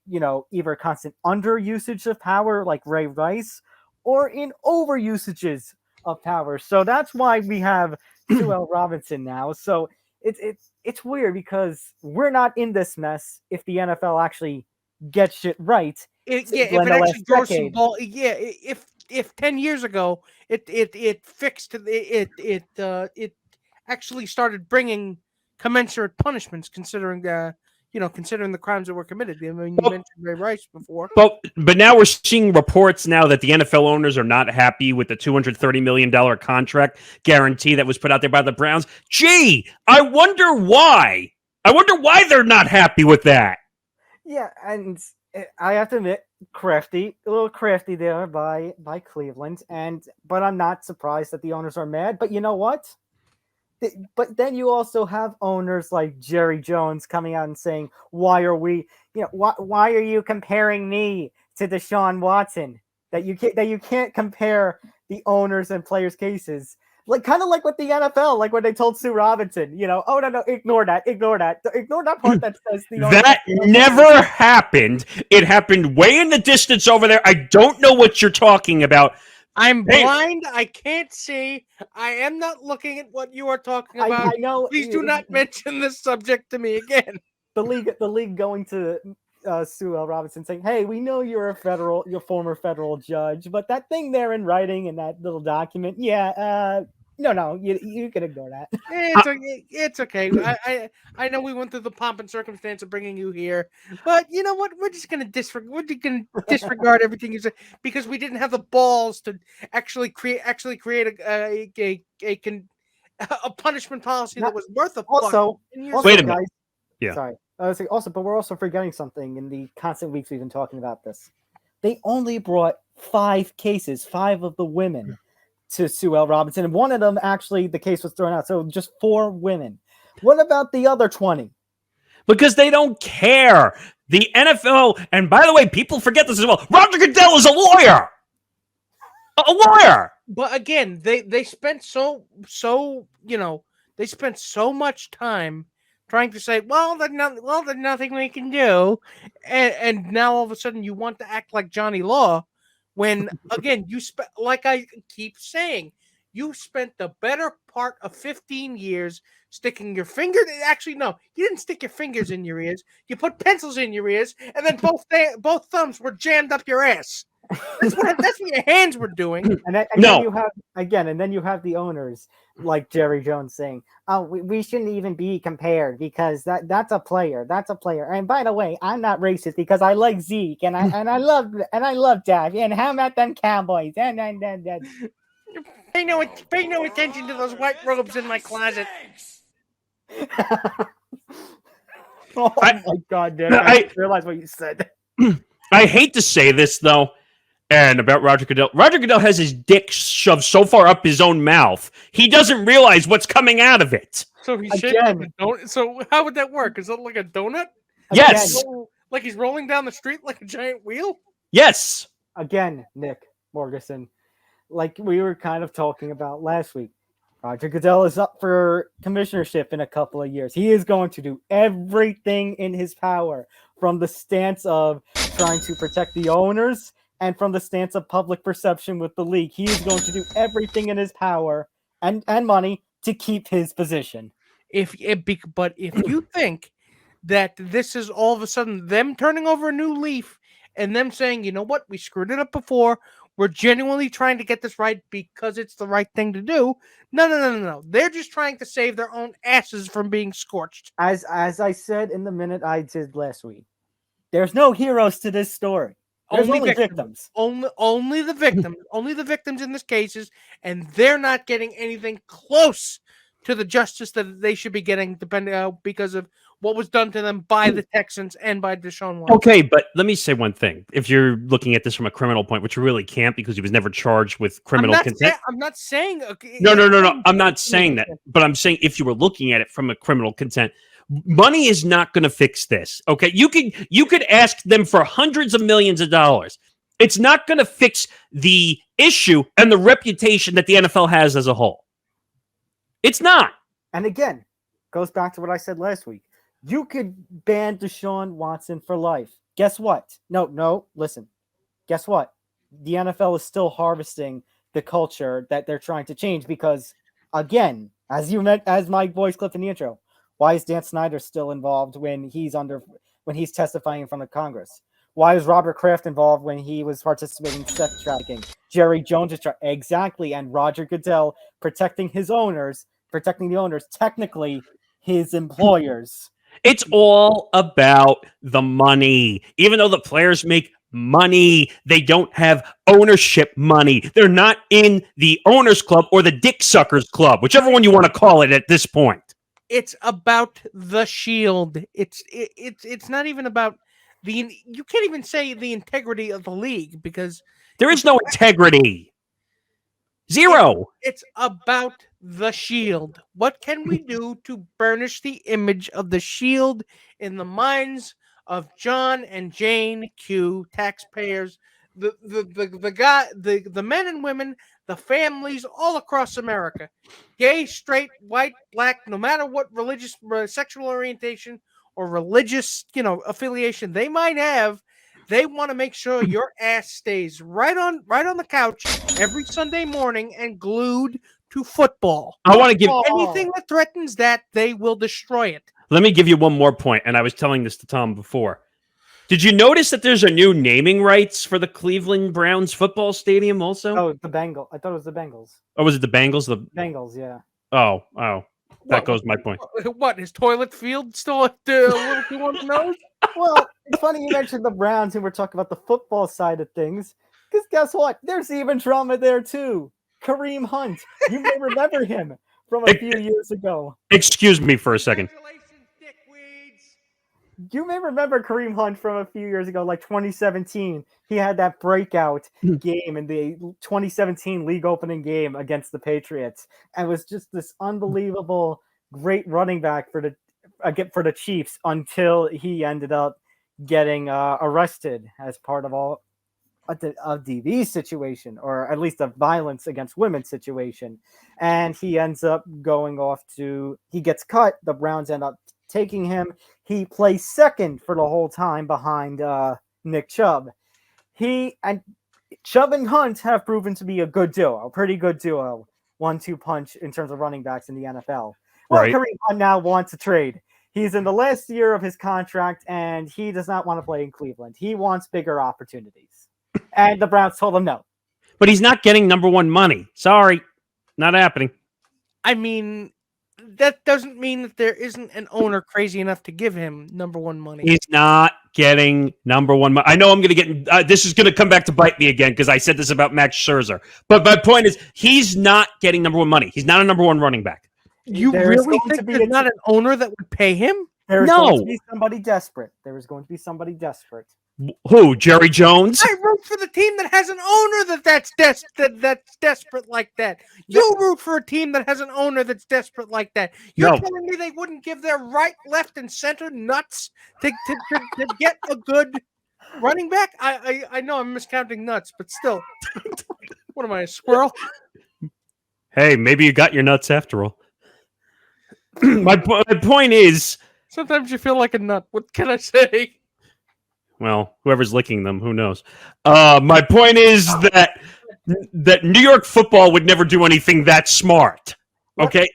underusage of power like Ray Rice, or in overusages of power. So that's why we have Sue L. Robinson now. So it's weird because we're not in this mess if the NFL actually gets shit right.
If it actually grows some ball, if 10 years ago it fixed it actually started bringing commensurate punishments considering the crimes that were committed. I mean, you mentioned Ray Rice before.
But now we're seeing reports now that the NFL owners are not happy with the $230 million contract guarantee that was put out there by the Browns. Gee, I wonder why. They're not happy with that.
Yeah, and I have to admit, a little crafty there by Cleveland, but I'm not surprised that the owners are mad. But you know what? But then you also have owners like Jerry Jones coming out and saying, "Why are you comparing me to Deshaun Watson? That you can't compare the owners and players' cases." Like kind of like with the NFL, like when they told Sue Robinson, oh no, ignore that part that says the
that never happened. It happened way in the distance over there. I don't know what you're talking about.
I'm blind. I can't see. I am not looking at what you are talking about.
I know.
Please do not mention this subject to me again.
The league going to Sue L. Robinson saying, "Hey, we know you're a former federal judge, but that thing there in writing in that little document, no, you can ignore that."
It's okay. I know we went through the pomp and circumstance of bringing you here, but you know what? We're just gonna disregard everything you said because we didn't have the balls to actually create a punishment policy that was worth a
also,
wait a minute.
Guys, sorry. But we're also forgetting something in the constant weeks we've been talking about this. They only brought 5 cases, 5 of the women to sue L. Robinson. And one of them, actually, the case was thrown out. So just 4 women. What about the other 20?
Because they don't care. The NFL, and by the way, people forget this as well. Roger Goodell is a lawyer. A lawyer.
But again, they spent they spent so much time trying to say, there's nothing we can do, and now all of a sudden you want to act like Johnny Law, when again like I keep saying, you spent the better part of 15 years sticking your finger. Actually, no, you didn't stick your fingers in your ears. You put pencils in your ears, and then both thumbs were jammed up your ass. That's what your hands were doing.
And then you have the owners like Jerry Jones saying, "Oh, we shouldn't even be compared because that's a player. That's a player." And by the way, I'm not racist because I like Zeke and I love Dak. And how about them Cowboys? And
Pay no attention to those white robes in my closet.
Oh my God, Nick! I didn't realize what you said.
I hate to say this though, and about Roger Goodell. Roger Goodell has his dick shoved so far up his own mouth, he doesn't realize what's coming out of it.
So he's shaking a donut. So how would that work? Is it like a donut?
Yes.
Like he's rolling down the street like a giant wheel?
Yes.
Again, Nick Morgeson, like we were kind of talking about last week, Roger Goodell is up for commissionership in a couple of years. He is going to do everything in his power from the stance of trying to protect the owners and from the stance of public perception with the league. He is going to do everything in his power and money to keep his position.
But if you think that this is all of a sudden them turning over a new leaf and them saying, you know what, we screwed it up before, we're genuinely trying to get this right because it's the right thing to do. No. They're just trying to save their own asses from being scorched.
As I said in the minute I did last week, there's no heroes to this story. There's only victims.
Only the victims. Only the victims in this cases, and they're not getting anything close to the justice that they should be getting, because of what was done to them by the Texans and by Deshaun Watson.
Okay, but let me say one thing. If you're looking at this from a criminal point, which you really can't because he was never charged with criminal contempt.
I'm not saying...
No. I'm not saying that. But I'm saying if you were looking at it from a criminal contempt, money is not going to fix this. Okay, you could ask them for hundreds of millions of dollars. It's not going to fix the issue and the reputation that the NFL has as a whole. It's not.
And again, goes back to what I said last week. You could ban Deshaun Watson for life. Guess what? No, listen. Guess what? The NFL is still harvesting the culture that they're trying to change because, again, as my voice clipped in the intro, why is Dan Snyder still involved when he's testifying in front of Congress? Why is Robert Kraft involved when he was participating in sex trafficking? Jerry Jones is exactly, and Roger Goodell protecting the owners, technically his employers.
It's all about the money. Even though the players make money, they don't have ownership money. They're not in the owners club or the dick suckers club, whichever one you want to call it at this point.
It's about the shield. It's not even about you can't even say the integrity of the league because
there is no integrity. Zero.
It's about the shield. What can we do to burnish the image of the shield in the minds of John and Jane Q, taxpayers, the men and women, the families all across America, gay, straight, white, black, no matter what religious, sexual orientation or religious, affiliation they might have. They want to make sure your ass stays right on the couch every Sunday morning and glued to football.
I want to give
anything that threatens that, they will destroy it.
Let me give you one more point, and I was telling this to Tom before. Did you notice that there's a new naming rights for the Cleveland Browns football stadium also?
Oh, the Bengals. I thought it was the Bengals.
Oh, was it the Bengals? The
Bengals, yeah.
Oh. That goes my point.
What, his toilet field still at the little too on the nose?
Well, it's funny you mentioned the Browns and we're talking about the football side of things. Because guess what? There's even drama there too. Kareem Hunt. You may remember him from a few years ago.
Excuse me for a second.
Congratulations, dickweeds.
You may remember Kareem Hunt from a few years ago, like 2017. He had that breakout game in the 2017 league opening game against the Patriots, and was just this unbelievable, great running back for the Chiefs until he ended up getting arrested as part of a DV situation, or at least a violence against women situation, and he ends up going off to. He gets cut. The Browns end up taking him. He plays second for the whole time behind Nick Chubb. Chubb and Hunt have proven to be a good duo, a pretty good duo, 1-2 punch in terms of running backs in the NFL. Well,
Right.
Kareem Hunt now wants to trade. He's in the last year of his contract, and he does not want to play in Cleveland. He wants bigger opportunities. And the Browns told him no.
But he's not getting number one money. Sorry, not happening.
I mean, that doesn't mean that there isn't an owner crazy enough to give him number one money.
He's not getting number one money. I know I'm going to get this is going to come back to bite me again because I said this about Max Scherzer. But my point is, he's not getting number one money. He's not a number one running back.
You
There's
really
going to
think
be
there's not an owner that would pay him?
There's
No.
going to be somebody desperate. There is going to be somebody desperate.
Who? Jerry Jones?
I root for the team that has an owner that's desperate like that. You root for a team that has an owner that's desperate like that. You're
No.
telling me they wouldn't give their right, left, and center nuts to get a good running back? I know I'm miscounting nuts, but still. What am I, a squirrel?
Hey, maybe you got your nuts after all. my point is,
Sometimes you feel like a nut. What can I say?
well, whoever's licking them, who knows? My point is that New York football would never do anything that smart. Okay?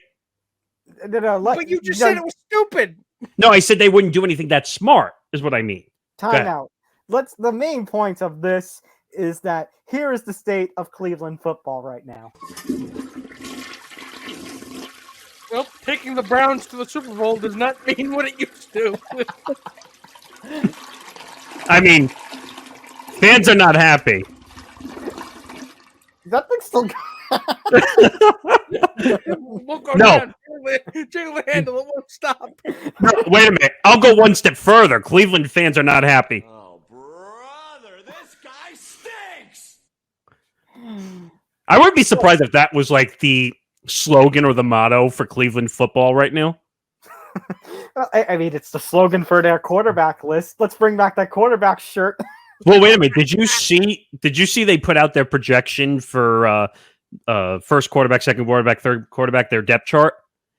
But you just said it was stupid.
No, I said they wouldn't do anything that smart, is what I mean.
Time out. The main point of this is that here is the state of Cleveland football right now.
Well, taking the Browns to the Super Bowl does not mean what it used to.
I mean, fans are not happy.
That thing's still
We'll go
No.
down. Jiggle the handle. It won't stop.
No, wait a minute. I'll go one step further. Cleveland fans are not happy.
Oh, brother, this guy stinks!
I wouldn't be surprised if that was like the slogan or the motto for Cleveland football right now.
I mean, it's the slogan for their quarterback list. Let's bring back that quarterback shirt.
Well, wait a minute. Did you see they put out their projection for first quarterback, second quarterback, third quarterback, their depth chart?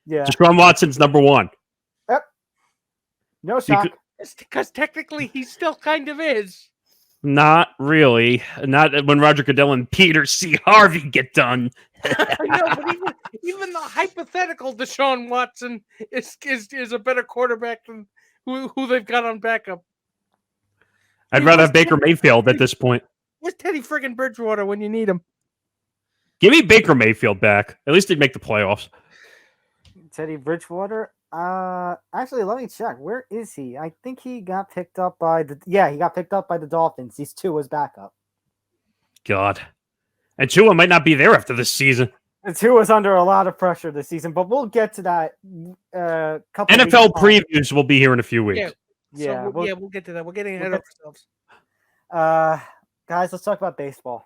Yeah.
Deshaun Watson's number one.
No shock.
It's because technically he still kind of is.
Not really. Not when Roger Goodell and Peter C. Harvey get done.
I know, but even the hypothetical Deshaun Watson is a better quarterback than who they've got on backup.
I'd rather have Baker Mayfield at this point.
Where's Teddy friggin' Bridgewater when you need him?
Give me Baker Mayfield back. At least he'd make the playoffs.
Teddy Bridgewater. Actually, let me check. Where is he? I think he got picked up by he got picked up by the Dolphins. He's Tua's backup.
God. And Tua might not be there after this season.
Tua's under a lot of pressure this season, but we'll get to that. Couple
NFL
weeks
previews will be here in a few weeks.
Yeah.
Yeah,
We'll get to that. We're getting ahead
we'll
of ourselves.
guys, let's talk about baseball.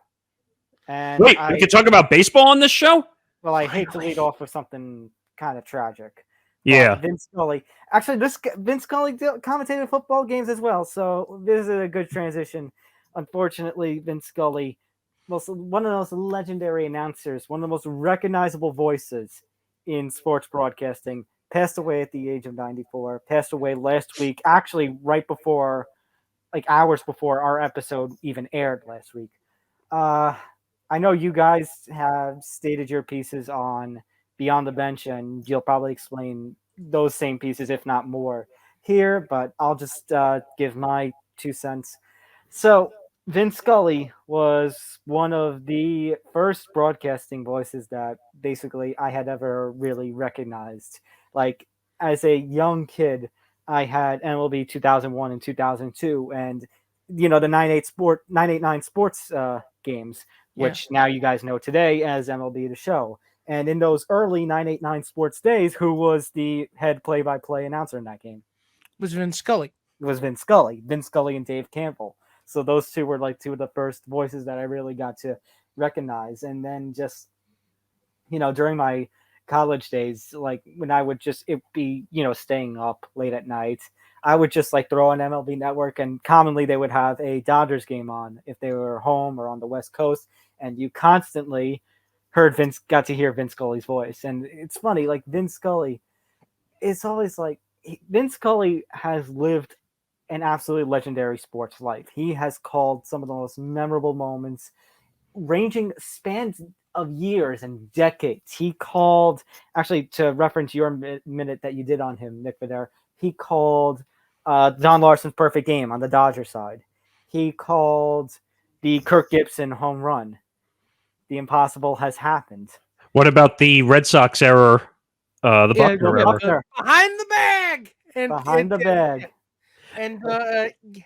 And
Wait, we can talk about baseball on this show?
well, I hate to lead off with something kind of tragic.
Yeah.
Vince Scully. Actually, Vince Scully commentated football games as well, so this is a good transition. Unfortunately, Vince Scully, one of those legendary announcers, one of the most recognizable voices in sports broadcasting, passed away at the age of 94. Passed away last week, actually right before, like hours before our episode even aired last week. I know you guys have stated your pieces on Beyond the Bench, and you'll probably explain those same pieces, if not more, here, but I'll just give my 2 cents. So, Vince Scully was one of the first broadcasting voices that basically I had ever really recognized. Like, as a young kid, I had MLB 2001 and 2002, and, you know, the 989 sports games, which now you guys know today as MLB The Show. And in those early 989 sports days, who was the head play-by-play announcer in that game?
Was Vin Scully.
was Vin Scully. Vin Scully and Dave Campbell. So those two were like two of the first voices that I really got to recognize. And then just, during my college days, like when I would just it be, staying up late at night, I would just like throw on MLB Network, and commonly they would have a Dodgers game on if they were home or on the West Coast, and you constantly got to hear Vin Scully's voice. And it's funny, like Vin Scully, it's always like Vin Scully has lived an absolutely legendary sports life. He has called some of the most memorable moments, ranging spans of years and decades. He called, actually, to reference your minute that you did on him, Nick Videre, he called Don Larson's perfect game on the Dodger side. He called the Kirk Gibson home run. The impossible has happened.
What about the Red Sox error? The Buckner error.
Behind the bag.
Behind the bag.
And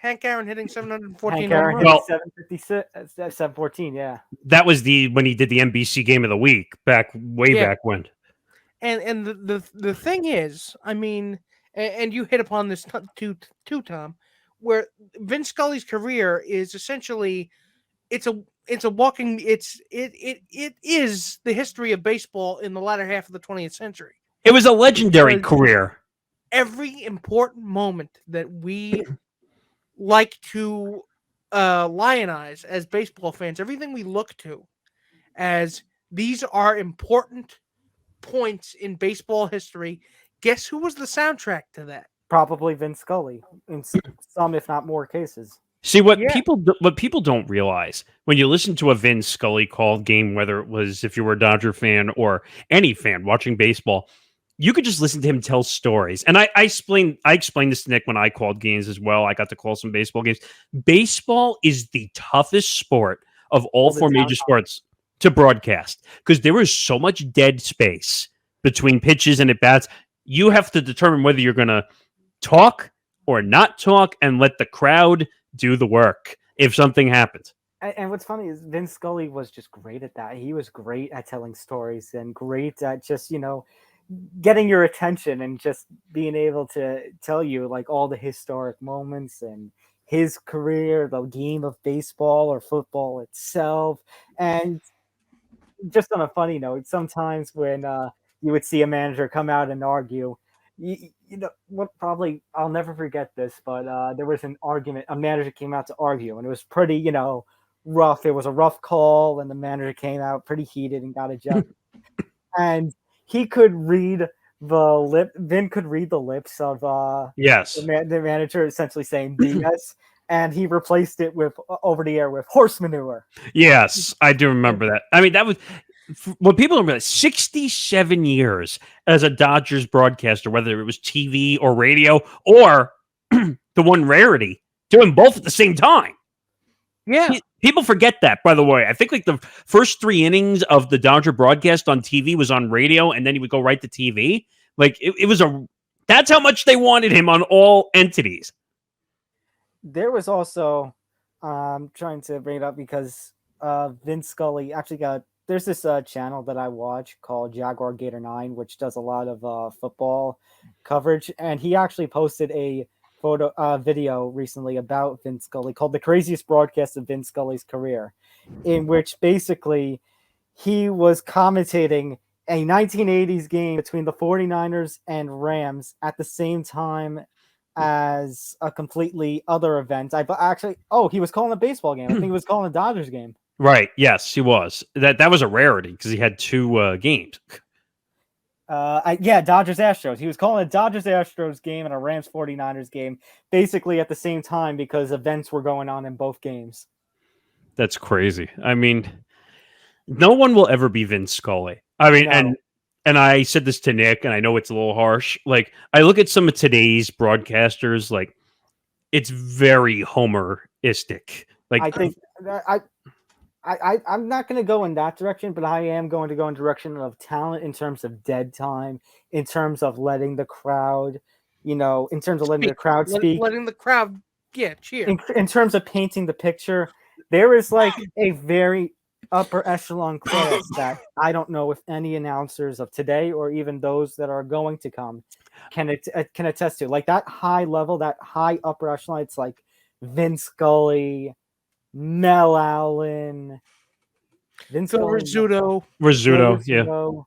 Hank Aaron hitting 714.
Hank Aaron hitting 756, 714, yeah.
That was when he did the NBC Game of the Week back when.
And the thing is, I mean, and you hit upon this too, Tom, where Vin Scully's career is essentially, it is the history of baseball in the latter half of the 20th century.
It was a legendary career.
Every important moment that we like to lionize as baseball fans, everything we look to as these are important points in baseball history, guess who was the soundtrack to that?
Probably Vin Scully in some, if not more, cases.
See, what people don't realize when you listen to a Vin Scully called game, whether it was if you were a Dodger fan or any fan watching baseball, you could just listen to him tell stories. And I explained this to Nick when I called games as well. I got to call some baseball games. Baseball is the toughest sport of all four major sports to broadcast because there is so much dead space between pitches and at bats. You have to determine whether you're going to talk or not talk and let the crowd do the work if something happens.
And what's funny is Vin Scully was just great at that. He was great at telling stories and great at just, getting your attention and just being able to tell you like all the historic moments and his career, the game of baseball or football itself. And just on a funny note, sometimes when you would see a manager come out and argue, I'll never forget this, but there was an argument. A manager came out to argue, and it was pretty, rough. It was a rough call, and the manager came out pretty heated and got ejected. And he could read Vin could read the lips of the manager essentially saying BS, and he replaced it with over the air with horse manure.
Yes, I do remember that. I mean, that was what people don't realize. 67 years as a Dodgers broadcaster, whether it was TV or radio or the one rarity, doing both at the same time.
Yeah.
People forget that, by the way. I think like the first 3 innings of the Dodger broadcast on TV was on radio, and then he would go right to TV. Like it was that's how much they wanted him on all entities.
There was also trying to bring it up because Vin Scully actually there's this channel that I watch called Jaguar Gator 9, which does a lot of football coverage, and he actually posted a video recently about Vin Scully called The Craziest Broadcast of Vin Scully's Career, in which basically he was commentating a 1980s game between the 49ers and Rams at the same time as a completely other event. He was calling a baseball game. I think he was calling a Dodgers game.
Right. Yes, he was. That was a rarity because he had 2 games.
Dodgers Astros. He was calling a Dodgers Astros game and a Rams 49ers game basically at the same time because events were going on in both games.
That's crazy. I mean, no one will ever be Vin Scully. I mean,
No.
and I said this to Nick, and I know it's a little harsh. Like, I look at some of today's broadcasters, like, it's very Homeristic. Like,
I think I'm not going to go in that direction, but I am going to go in direction of talent in terms of dead time, in terms of letting the crowd, in terms of letting the crowd speak.
Letting the crowd, cheer.
In terms of painting the picture, there is like a very upper echelon class that I don't know if any announcers of today or even those that are going to come can attest to. Like that high level, that high upper echelon. It's like Vin Scully, Mel Allen, Vince
Phil
Scully,
Rizzuto.
Rizzuto, yeah.
Rizzuto,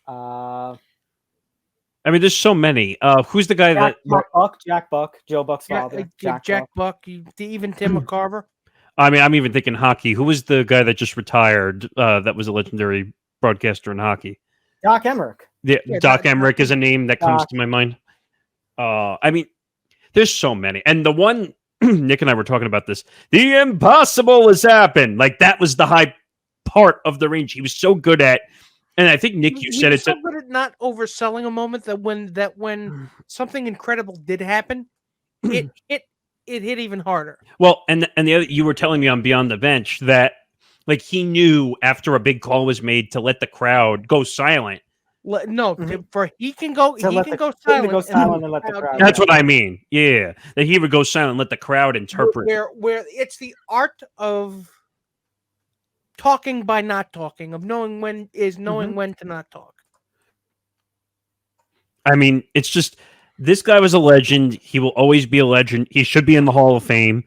uh,
I mean, there's so many. Who's the guy
Jack Buck, Joe Buck's father,
Jack Buck, even Tim McCarver.
I mean, I'm even thinking hockey. Who was the guy that just retired? That was a legendary broadcaster in hockey.
Doc Emmerich.
Yeah, Doc Emmerich is a name that comes
Doc.
to my mind. I mean, there's so many, and the one Nick and I were talking about this. The impossible has happened. Like that was the high part of the range. He was so good at. And I think Nick, you said
it's
it.
so good at not overselling a moment that when something incredible did happen, it hit even harder.
Well, and the other, you were telling me on Beyond the Bench that like he knew after a big call was made to let the crowd go silent.
No, he can go silent.
And let the crowd.
That's what I mean. Yeah, that he would go silent and let the crowd interpret.
Where it's the art of talking by not talking, of knowing when to not talk.
I mean, it's just this guy was a legend. He will always be a legend. He should be in the Hall of Fame,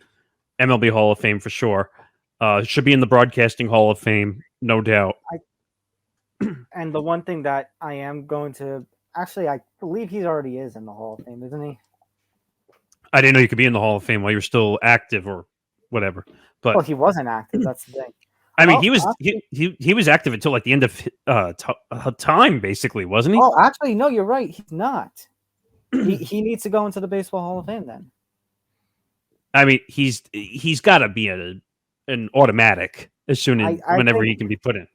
MLB Hall of Fame for sure. Should be in the Broadcasting Hall of Fame, no doubt.
And the one thing that I am going to actually, I believe he already is in the Hall of Fame, isn't he?
I didn't know you could be in the Hall of Fame while you're still active or whatever. But
well, he wasn't active. That's the thing.
I mean, he was active until like the end of time, basically, wasn't he?
Oh, actually, no, you're right. He's not. he needs to go into the Baseball Hall of Fame then.
I mean, he's got to be an automatic as soon as whenever he can be put in.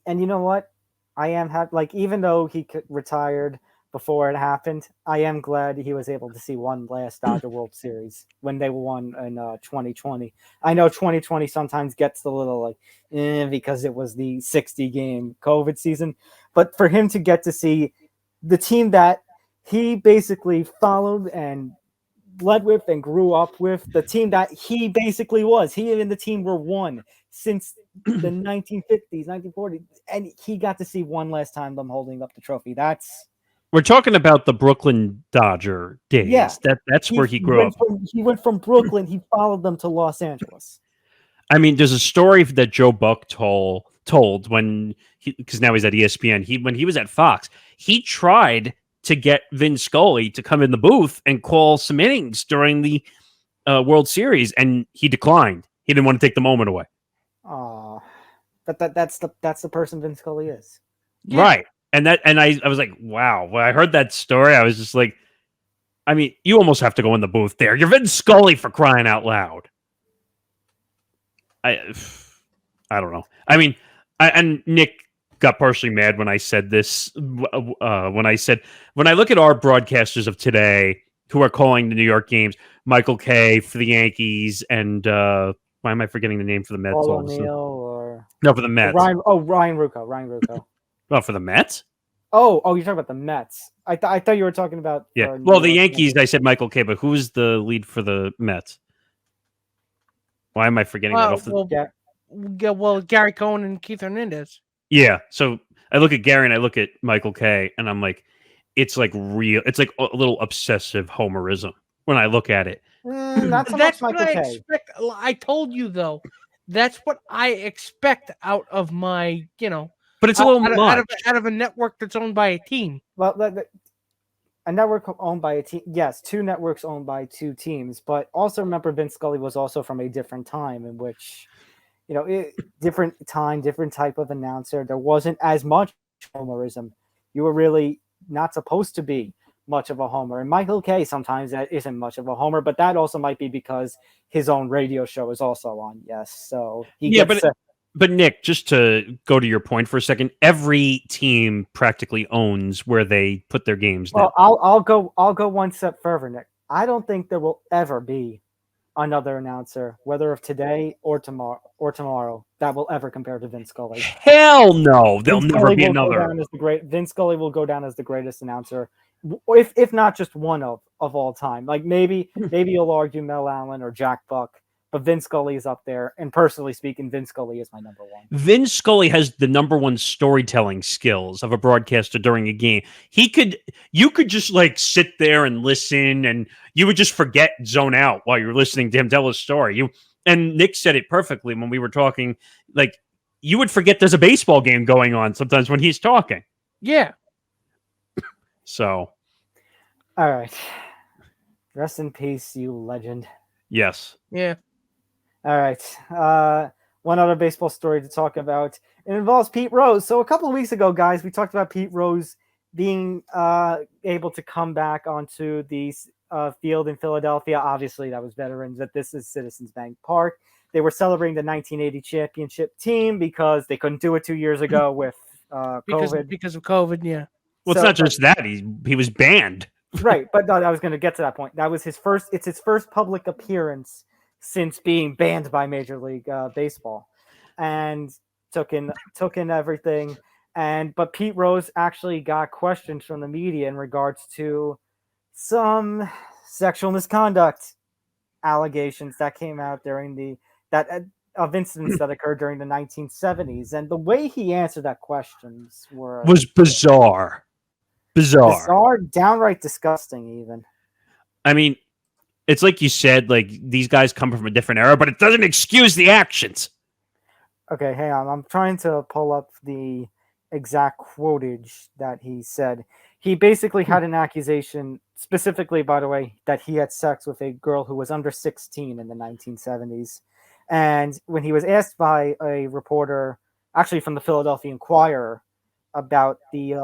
And you know what? I am even though he retired before it happened, I am glad he was able to see one last Dodger World Series when they won in 2020. I know 2020 sometimes gets a little because it was the 60-game COVID season, but for him to get to see the team that he basically followed and led with and grew up with, the team that he basically was, he and the team were one since the 1950s, 1940s, and he got to see one last time them holding up the trophy.
We're talking about the Brooklyn Dodger days.
Yeah.
That's where he grew up.
He went from Brooklyn. He followed them to Los Angeles.
I mean, there's a story that Joe Buck told when because now he's at ESPN. When he was at Fox, he tried to get Vin Scully to come in the booth and call some innings during the World Series, and he declined. He didn't want to take the moment away.
Oh, but that's the person Vin Scully is.
Yeah. Right. And I was like, wow. When I heard that story, I was just like, I mean, you almost have to go in the booth there. You're Vin Scully, for crying out loud. I don't know. I mean, and Nick got partially mad when I said this. When I look at our broadcasters of today who are calling the New York games, Michael Kay for the Yankees, and why am I forgetting the name for the Mets?
Paul O'Neill
no, for the Mets.
Ryan Rucco.
Oh, for the Mets?
Oh, you're talking about the Mets. I thought you were talking about.
Yeah. Well, the Yankees, I said Michael Kay, but who's the lead for the Mets? Why am I forgetting that off the...
Well, Gary Cohen and Keith Hernandez.
Yeah. So I look at Gary and I look at Michael Kay, and I'm like, it's like real. It's like a little obsessive homerism when I look at it.
Not so much Michael Kay.
I told you, though, that's what I expect out of my,
But it's a little much.
Out of a network that's owned by a team.
Well, a network owned by a team. Yes, two networks owned by two teams. But also remember, Vin Scully was also from a different time in which, different time, different type of announcer. There wasn't as much homerism. You were really not supposed to be much of a homer. And Michael Kay sometimes that isn't much of a homer, but that also might be because his own radio show is also on. Yes, so he gets.
But Nick, just to go to your point for a second, every team practically owns where they put their games now.
Well, I'll go one step further, Nick. I don't think there will ever be another announcer, whether of today or tomorrow, that will ever compare to Vin Scully.
Hell no, there'll never be another.
Vin Scully will go down as the greatest announcer, if not just one of all time. Like maybe you'll argue Mel Allen or Jack Buck, but Vin Scully is up there. And personally speaking, Vin Scully is my number one.
Vin Scully has the number one storytelling skills of a broadcaster during a game. You could just like sit there and listen, and you would just forget, zone out while you're listening to him tell a story. And Nick said it perfectly when we were talking. Like, you would forget there's a baseball game going on sometimes when he's talking.
Yeah.
So,
All right. Rest in peace, you legend.
yes.
Yeah.
All right. One other baseball story to talk about. It involves Pete Rose. So a couple of weeks ago, guys, we talked about Pete Rose being able to come back onto the field in Philadelphia. Obviously, that was veterans, but this is Citizens Bank Park. They were celebrating the 1980 championship team because they couldn't do it 2 years ago with COVID.
Because of COVID, yeah.
Well, it's not just that. He was banned.
Right, but no, I was going to get to that point. That was his first. It's his first public appearance since being banned by Major League Baseball, and took in everything. But Pete Rose actually got questions from the media in regards to some sexual misconduct allegations that came out during of incidents that occurred during the 1970s, and the way he answered that questions
was bizarre.
Bizarre, downright disgusting, even.
I mean, it's like you said, like, these guys come from a different era, but it doesn't excuse the actions.
Okay, hang on. I'm trying to pull up the exact quotage that he said. He basically had an accusation, specifically, by the way, that he had sex with a girl who was under 16 in the 1970s. And when he was asked by a reporter, actually from the Philadelphia Inquirer, about the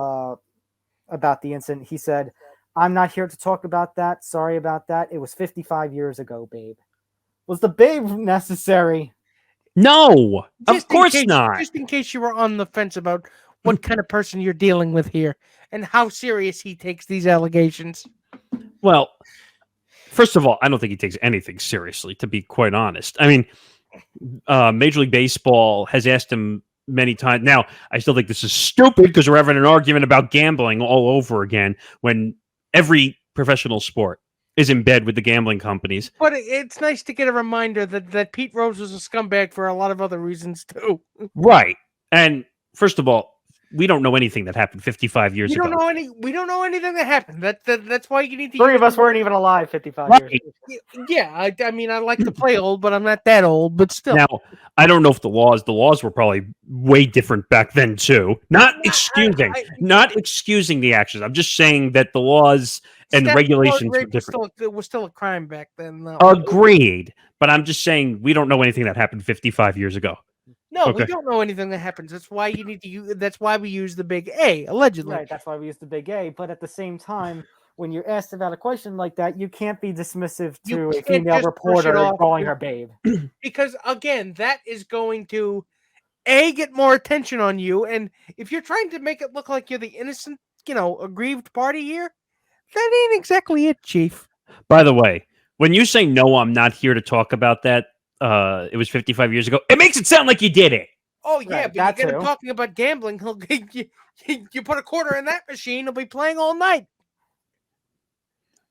incident, he said, "I'm not here to talk about that. Sorry about that. It was 55 years ago, babe." Was the babe necessary?
No, of course not.
Just in case you were on the fence about what kind of person you're dealing with here and how serious he takes these allegations.
Well, first of all, I don't think he takes anything seriously, to be quite honest. I mean, Major League Baseball has asked him many times. Now, I still think this is stupid because we're having an argument about gambling all over again when every professional sport is in bed with the gambling companies.
But it's nice to get a reminder that Pete Rose was a scumbag for a lot of other reasons, too.
Right. And first of all, we don't know anything that happened 55 years ago.
We don't know anything that happened. That's why you need to.
Three of us weren't even alive 55 years ago.
Yeah, I mean, I like to play old, but I'm not that old. But still,
Now, I don't know if the laws were probably way different back then too. Not excusing the actions. I'm just saying that the laws and regulations were different.
It was still a crime back then.
Agreed, but I'm just saying we don't know anything that happened 55 years ago.
No, we don't know anything that happens. That's why you need to use. That's why we use the big A, allegedly.
Right, that's why we use the big A. But at the same time, when you're asked about a question like that, you can't be dismissive to a female reporter calling her babe.
Because again, that is going to get more attention on you. And if you're trying to make it look like you're the innocent, aggrieved party here, that ain't exactly it, Chief.
By the way, when you say no, I'm not here to talk about that. It was 55 years ago. It makes it sound like you did it.
Oh yeah, right, but you get him talking about gambling. You put a quarter in that machine, he'll be playing all night.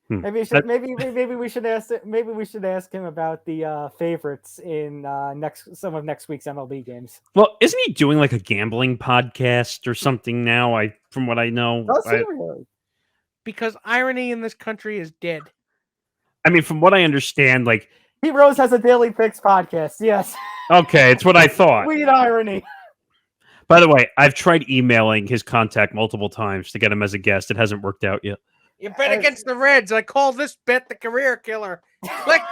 Maybe we should ask him about the favorites in some of next week's MLB games.
Well, isn't he doing like a gambling podcast or something now? From what I know,
really?
Because irony in this country is dead.
I mean, from what I understand, like.
Pete Rose has a Daily Picks podcast, yes.
Okay, it's what I thought.
Sweet irony.
By the way, I've tried emailing his contact multiple times to get him as a guest. It hasn't worked out yet.
You bet against the Reds. I call this bet the career killer. Click.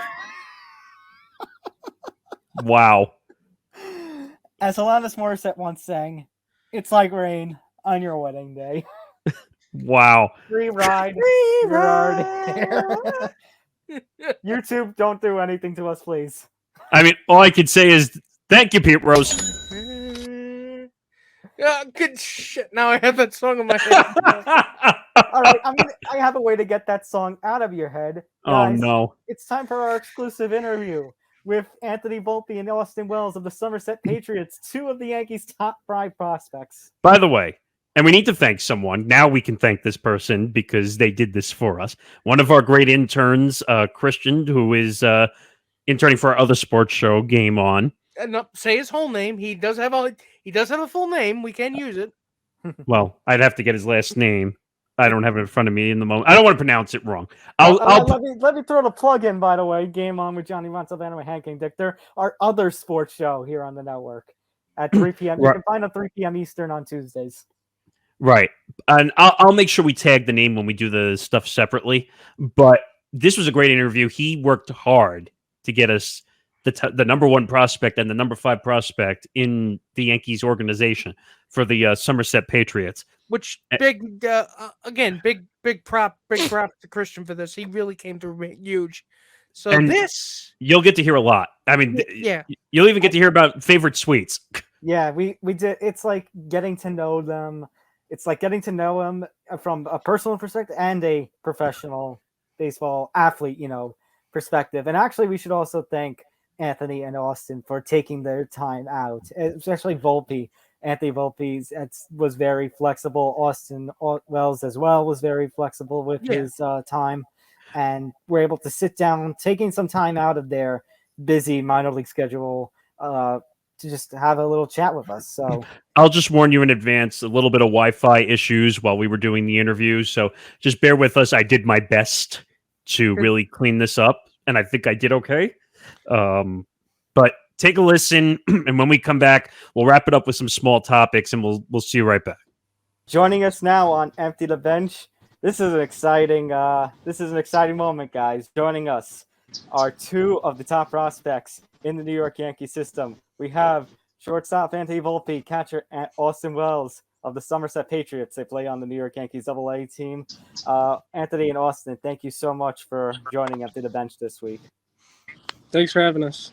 Wow.
As Alanis Morissette once sang, it's like rain on your wedding day.
Wow.
Free ride. YouTube, don't do anything to us, please.
I mean, all I could say is thank you, Pete Rose.
Good shit. Now I have that song in my head.
All right, I have a way to get that song out of your head. Guys,
oh, no.
It's time for our exclusive interview with Anthony Volpe and Austin Wells of the Somerset Patriots, two of the Yankees' top 5 prospects.
By the way, and we need to thank someone. Now we can thank this person because they did this for us. One of our great interns, Christian, who is interning for our other sports show, Game On.
No, say his whole name. He does have a full name. We can use it.
Well, I'd have to get his last name. I don't have it in front of me in the moment. I don't want to pronounce it wrong.
Let me throw the plug in, by the way. Game On with Johnny Montalbano and Hank and Dick. There, our other sports show here on the network at 3 p.m. You can find it 3 p.m. Eastern on Tuesdays.
Right. And I'll make sure we tag the name when we do the stuff separately. But this was a great interview. He worked hard to get us the number one prospect and the number 5 prospect in the Yankees organization for the Somerset Patriots.
Which big prop to Christian for this. He really came through huge. So
And
this
you'll get to hear a lot. I mean,
yeah,
you'll even get to hear about favorite sweets.
Yeah, we did. It's like getting to know them. It's like getting to know them from a personal perspective and a professional baseball athlete, perspective. And actually, we should also thank Anthony and Austin for taking their time out, especially Volpe. Anthony Volpe was very flexible. Austin Wells as well was very flexible with his time. And we're able to sit down, taking some time out of their busy minor league schedule to just have a little chat with us. So
I'll just warn you in advance, a little bit of Wi-Fi issues while we were doing the interview. So just bear with us. I did my best to really clean this up, and I think I did okay. But take a listen, and when we come back, we'll wrap it up with some small topics, and we'll see you right back.
Joining us now on Empty the Bench. This is an exciting moment, guys. Joining us are 2 of the top prospects in the New York Yankees system. We have shortstop Anthony Volpe, catcher Austin Wells of the Somerset Patriots. They play on the New York Yankees AA team. Anthony and Austin, thank you so much for joining Empty the Bench this week.
Thanks for having us.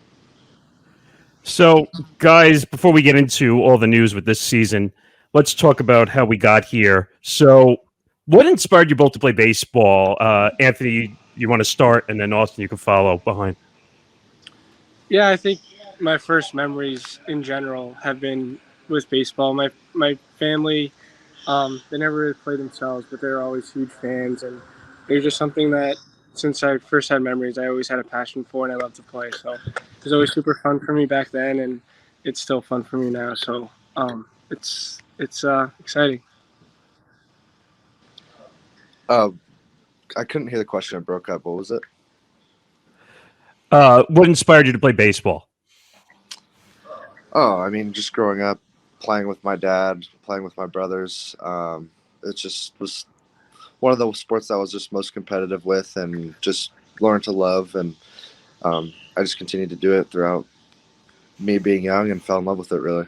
So, guys, before we get into all the news with this season, let's talk about how we got here. So, what inspired you both to play baseball? Anthony, you want to start, and then Austin, you can follow behind.
Yeah, I think my first memories in general have been with baseball. My family, they never really played themselves, but they're always huge fans, and they're just something that since I first had memories, I always had a passion for, and I love to play. So it was always super fun for me back then, and it's still fun for me now. So it's exciting.
I couldn't hear the question. It broke up. What was it?
What inspired you to play baseball?
Oh, I mean, just growing up, playing with my dad, playing with my brothers. It just was one of the sports that I was just most competitive with and just learned to love. And I just continued to do it throughout me being young and fell in love with it, really.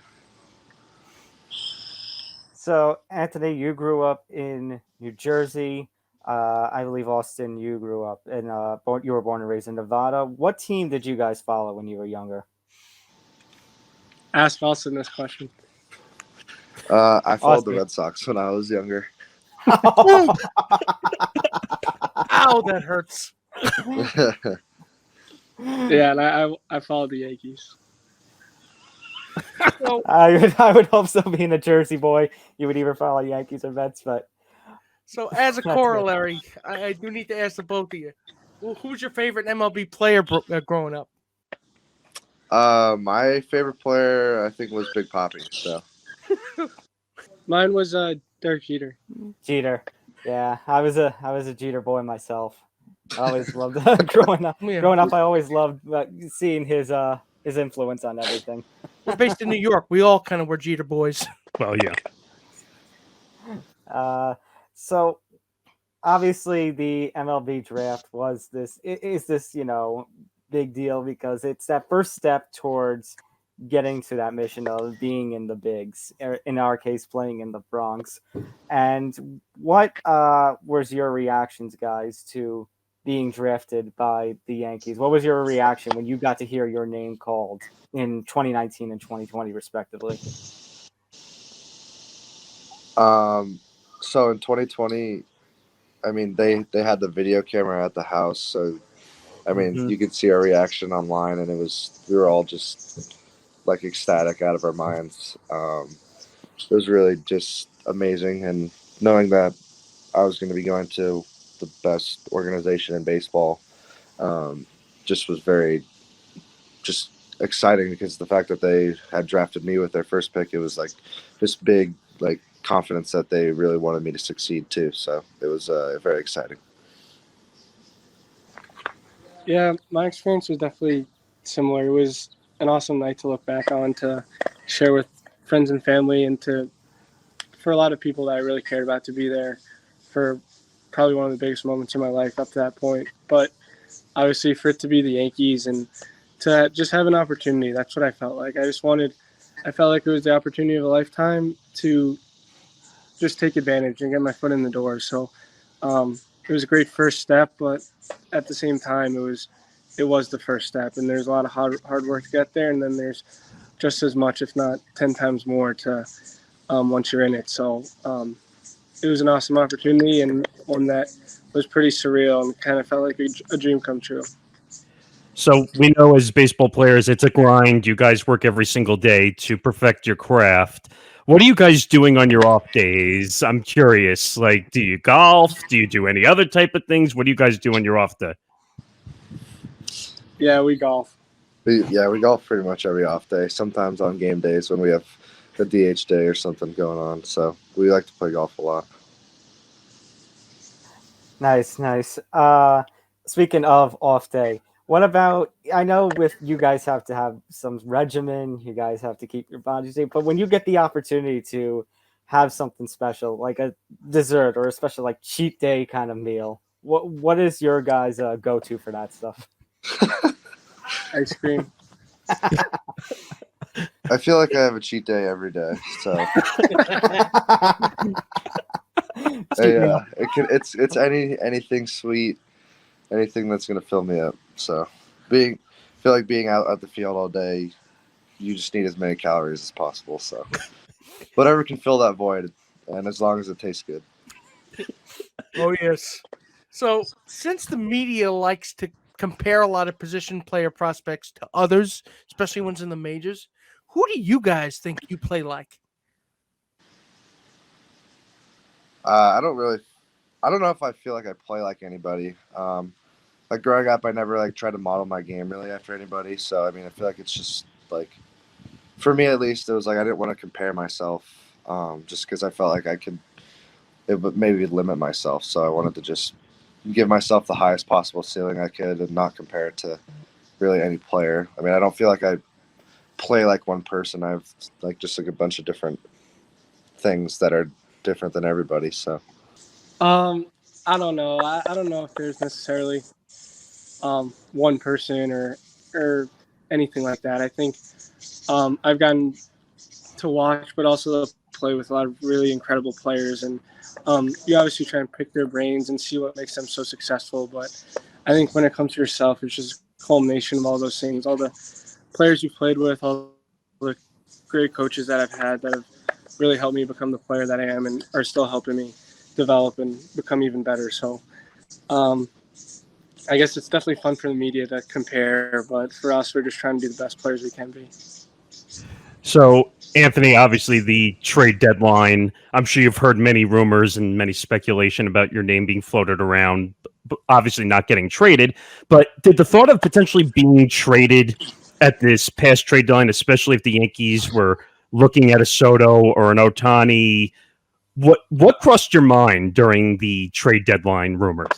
So, Anthony, you grew up in New Jersey. I believe, Austin, you grew up in you were born and raised in Nevada. What team did you guys follow when you were younger?
Ask Austin this question.
I followed
Austin.
the Red Sox when I was younger.
Ow, that hurts.
Yeah, and I followed the Yankees.
So,
I would hope so. Being a Jersey boy, you would either follow Yankees or Mets. But
so as a corollary, I do need to ask the both of you. Who's your favorite MLB player growing up?
My favorite player, I think, was Big Papi. So
Mine was Derek Jeter.
Jeter, yeah, I was a Jeter boy myself. I always loved growing up.
Yeah.
Growing up, I always loved seeing his influence on everything.
We're based in New York. We all kind of were Jeter boys.
Well, yeah.
So obviously the MLB draft is this big deal because it's that first step towards getting to that mission of being in the bigs, in our case playing in the Bronx. And what was your reactions, guys, to being drafted by the Yankees? What was your reaction when you got to hear your name called in 2019 and 2020 respectively?
So in 2020, I mean, they had the video camera at the house, so I mean, you could see our reaction online, and we were all just like ecstatic out of our minds. It was really just amazing, and knowing that I was going to be going to the best organization in baseball, just was very just exciting because the fact that they had drafted me with their first pick, it was like this big like confidence that they really wanted me to succeed too. So it was very exciting.
Yeah, my experience was definitely similar. It was an awesome night to look back on, to share with friends and family, and for a lot of people that I really cared about to be there for probably one of the biggest moments in my life up to that point. But obviously for it to be the Yankees and to just have an opportunity, that's what I felt like. I felt like it was the opportunity of a lifetime to just take advantage and get my foot in the door. So it was a great first step, but at the same time, it was the first step, and there's a lot of hard work to get there, and then there's just as much, if not 10 times more, to once you're in it. So it was an awesome opportunity, and one that was pretty surreal and kind of felt like a dream come true.
So we know as baseball players, it's a grind. You guys work every single day to perfect your craft. What are you guys doing on your off days? I'm curious. Like, do you golf? Do you do any other type of things? What do you guys do on your off day?
Yeah, we golf.
We golf pretty much every off day. Sometimes on game days when we have the DH day or something going on. So we like to play golf a lot.
Nice. Speaking of off day, what about, I know with you guys have to have some regimen, you guys have to keep your body safe, but when you get the opportunity to have something special, like a dessert or a special like cheat day kind of meal, what is your guys' go-to for that stuff?
Ice cream.
I feel like I have a cheat day every day. So it's anything sweet, anything that's gonna fill me up. So feel like being out at the field all day, you just need as many calories as possible. So whatever can fill that void, and as long as it tastes good.
Oh, yes. So, since the media likes to compare a lot of position player prospects to others, especially ones in the majors, who do you guys think you play like?
I don't know if I feel like I play like anybody. Like growing up, I never like tried to model my game really after anybody. So I mean, I feel like it's just like, for me at least, it was like I didn't want to compare myself, just because I felt like it would maybe limit myself. So I wanted to just give myself the highest possible ceiling I could and not compare it to really any player. I mean, I don't feel like I play like one person. I have like just like a bunch of different things that are different than everybody. So
I don't know. I don't know if there's necessarily one person or anything like that. I think I've gotten to watch, but also play with a lot of really incredible players, and you obviously try and pick their brains and see what makes them so successful. But I think when it comes to yourself, it's just a culmination of all those things, all the players you've played with, all the great coaches that I've had that have really helped me become the player that I am and are still helping me develop and become even better. So I guess it's definitely fun for the media to compare, but for us, we're just trying to be the best players we can be.
So, Anthony, obviously the trade deadline, I'm sure you've heard many rumors and many speculation about your name being floated around, obviously not getting traded. But did the thought of potentially being traded at this past trade deadline, especially if the Yankees were looking at a Soto or an Ohtani, what crossed your mind during the trade deadline rumors?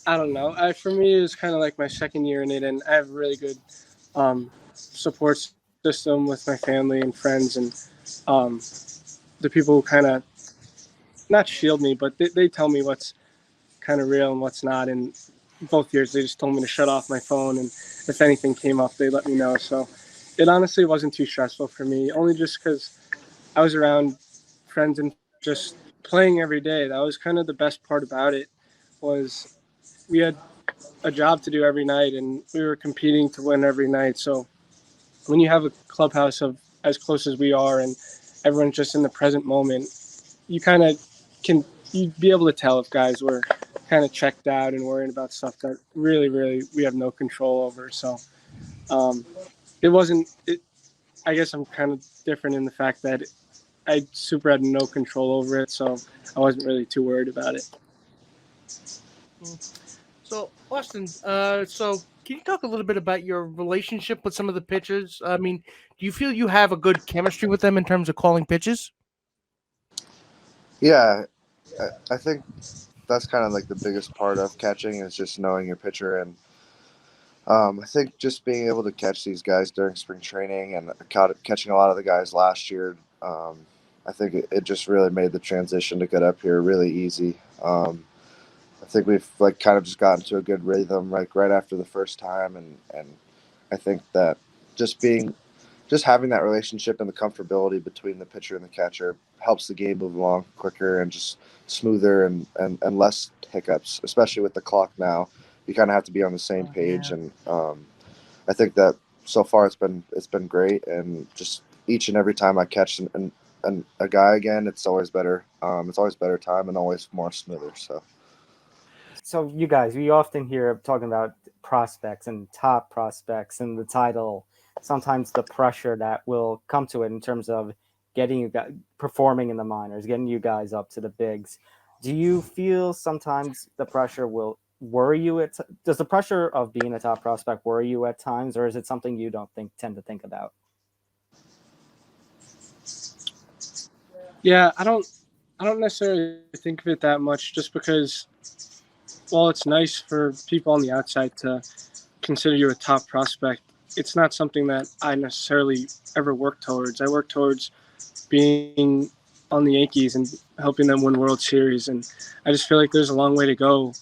I don't know. For me, it was kind of like my second year in it, and I have a really good support system with my family and friends, and the people who kind of not shield me, but they tell me what's kind of real and what's not. And both years, they just told me to shut off my phone, and if anything came up, they let me know. So it honestly wasn't too stressful for me, only just because I was around friends and just playing every day. That was kind of the best part about it, was we had a job to do every night, and we were competing to win every night. So when you have a clubhouse of as close as we are and everyone's just in the present moment, you kind of you'd be able to tell if guys were kind of checked out and worrying about stuff that really we have no control over. So I guess I'm kind of different in the fact that I super had no control over it, so I wasn't really too worried about it.
So, Austin, so can you talk a little bit about your relationship with some of the pitchers? I mean, do you feel you have a good chemistry with them in terms of calling pitches?
Yeah, I think that's kind of like the biggest part of catching is just knowing your pitcher. And I think just being able to catch these guys during spring training and catching a lot of the guys last year, I think it just really made the transition to get up here really easy. I think we've like kind of just gotten to a good rhythm like right after the first time, and I think that just having that relationship and the comfortability between the pitcher and the catcher helps the game move along quicker and just smoother and less hiccups, especially with the clock now. You kind of have to be on the same page, and I think that so far it's been great, and just each and every time I catch and a guy again, it's always better. It's always better time and always more smoother.
So you guys, we often hear talking about prospects and top prospects and the title. Sometimes the pressure that will come to it in terms of getting you guys performing in the minors, getting you guys up to the bigs. Do you feel sometimes the pressure will worry you? Does the pressure of being a top prospect worry you at times, or is it something you don't tend to think about?
Yeah, I don't necessarily think of it that much, just because while it's nice for people on the outside to consider you a top prospect, it's not something that I necessarily ever work towards. I work towards being on the Yankees and helping them win World Series, and I just feel like there's a long way to go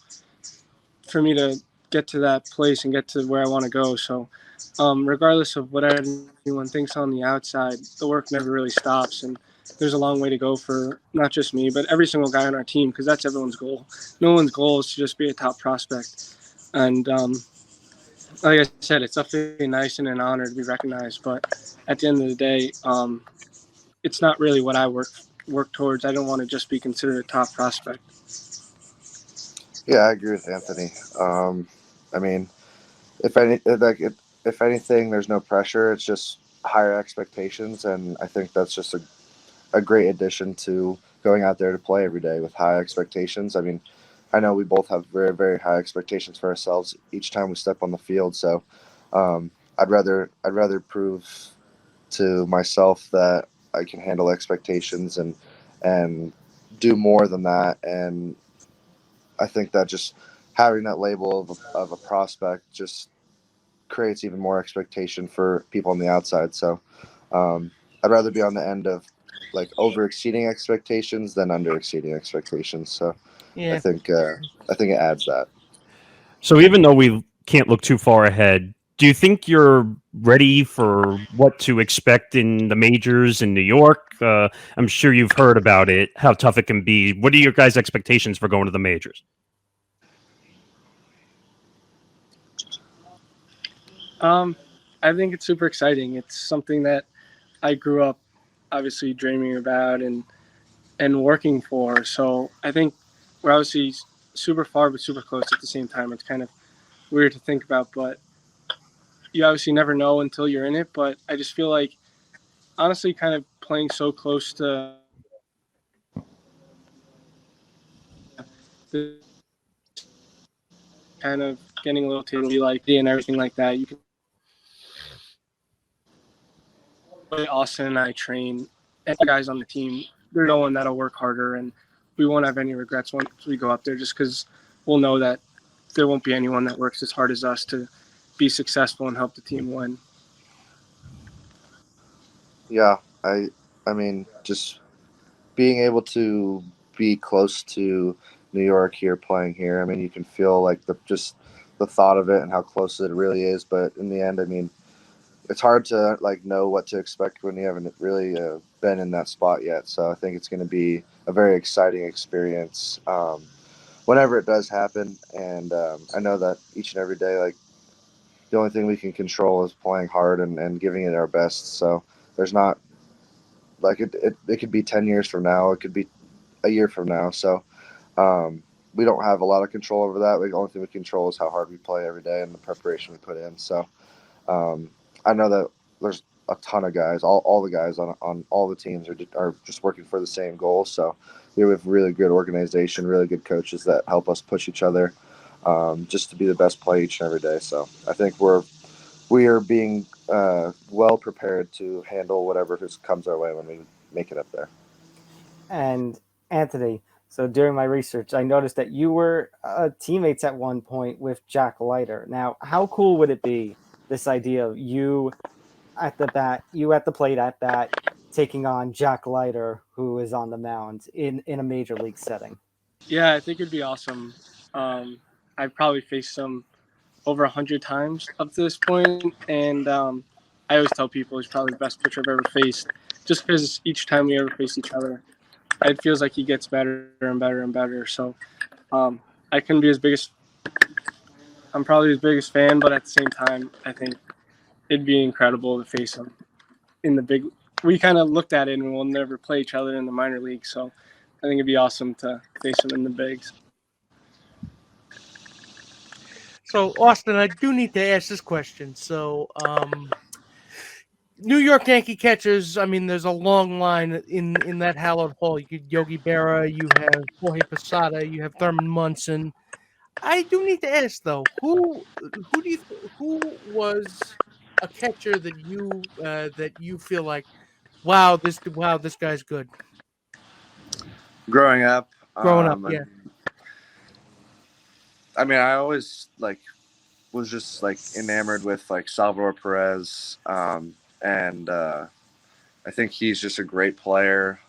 for me to get to that place and get to where I want to go. So regardless of what anyone thinks on the outside, the work never really stops, and there's a long way to go for not just me, but every single guy on our team, because that's everyone's goal. No one's goal is to just be a top prospect. And like I said, it's definitely nice and an honor to be recognized, but at the end of the day, it's not really what I work towards. I don't want to just be considered a top prospect.
Yeah, I agree with Anthony. I mean, if anything, there's no pressure. It's just higher expectations, and I think that's just a great addition to going out there to play every day with high expectations. I mean, I know we both have very, very high expectations for ourselves each time we step on the field. So I'd rather prove to myself that I can handle expectations and do more than that. And I think that just having that label of a prospect just creates even more expectation for people on the outside. So I'd rather be on the end of like over exceeding expectations than under exceeding expectations. So
Yeah.
I think it adds that.
So even though we can't look too far ahead, do you think you're ready for what to expect in the majors in New York? I'm sure you've heard about it, how tough it can be. What are your guys' expectations for going to the majors?
I think it's super exciting. It's something that I grew up obviously dreaming about and working for. So I think we're obviously super far but super close at the same time. It's kind of weird to think about, but you obviously never know until you're in it. But I just feel like honestly kind of playing so close to the kind of getting a little taste like and everything like that. You can Austin and I train and the guys on the team. There's no one that'll work harder, and we won't have any regrets once we go up there, just because we'll know that there won't be anyone that works as hard as us to be successful and help the team win.
Yeah, I mean, just being able to be close to New York here, playing here. I mean, you can feel like the thought of it and how close it really is. But in the end, I mean, it's hard to like know what to expect when you haven't really been in that spot yet. So I think it's going to be a very exciting experience whenever it does happen. And I know that each and every day, like the only thing we can control is playing hard and giving it our best. So there's not like it could be 10 years from now. It could be a year from now. So we don't have a lot of control over that. The only thing we control is how hard we play every day and the preparation we put in. So I know that there's a ton of guys, all the guys on all the teams are just working for the same goal. So we have really good organization, really good coaches that help us push each other. just to be the best play each and every day. So I think we are being well prepared to handle whatever comes our way when we make it up there.
And Anthony, so during my research, I noticed that you were teammates at one point with Jack Leiter. Now, how cool would it be, this idea of you at the bat, you at the plate at bat, taking on Jack Leiter, who is on the mound in a major league setting?
Yeah, I think it'd be awesome. I've probably faced him over 100 times up to this point, and I always tell people he's probably the best pitcher I've ever faced, just because each time we ever face each other, it feels like he gets better and better and better. So I couldn't be I'm probably his biggest fan, but at the same time, I think it'd be incredible to face him in the big. We kind of looked at it, and we'll never play each other in the minor league, so I think it'd be awesome to face him in the bigs.
So, Austin, I do need to ask this question. So, New York Yankee catchers, I mean, there's a long line in that hallowed hall. You get Yogi Berra, you have Jorge Posada, you have Thurman Munson. I do need to ask, though, who was a catcher that you feel like, wow, this guy's good?
Growing up,
Yeah.
I mean, I always was just enamored with Salvador Perez, and I think he's just a great player,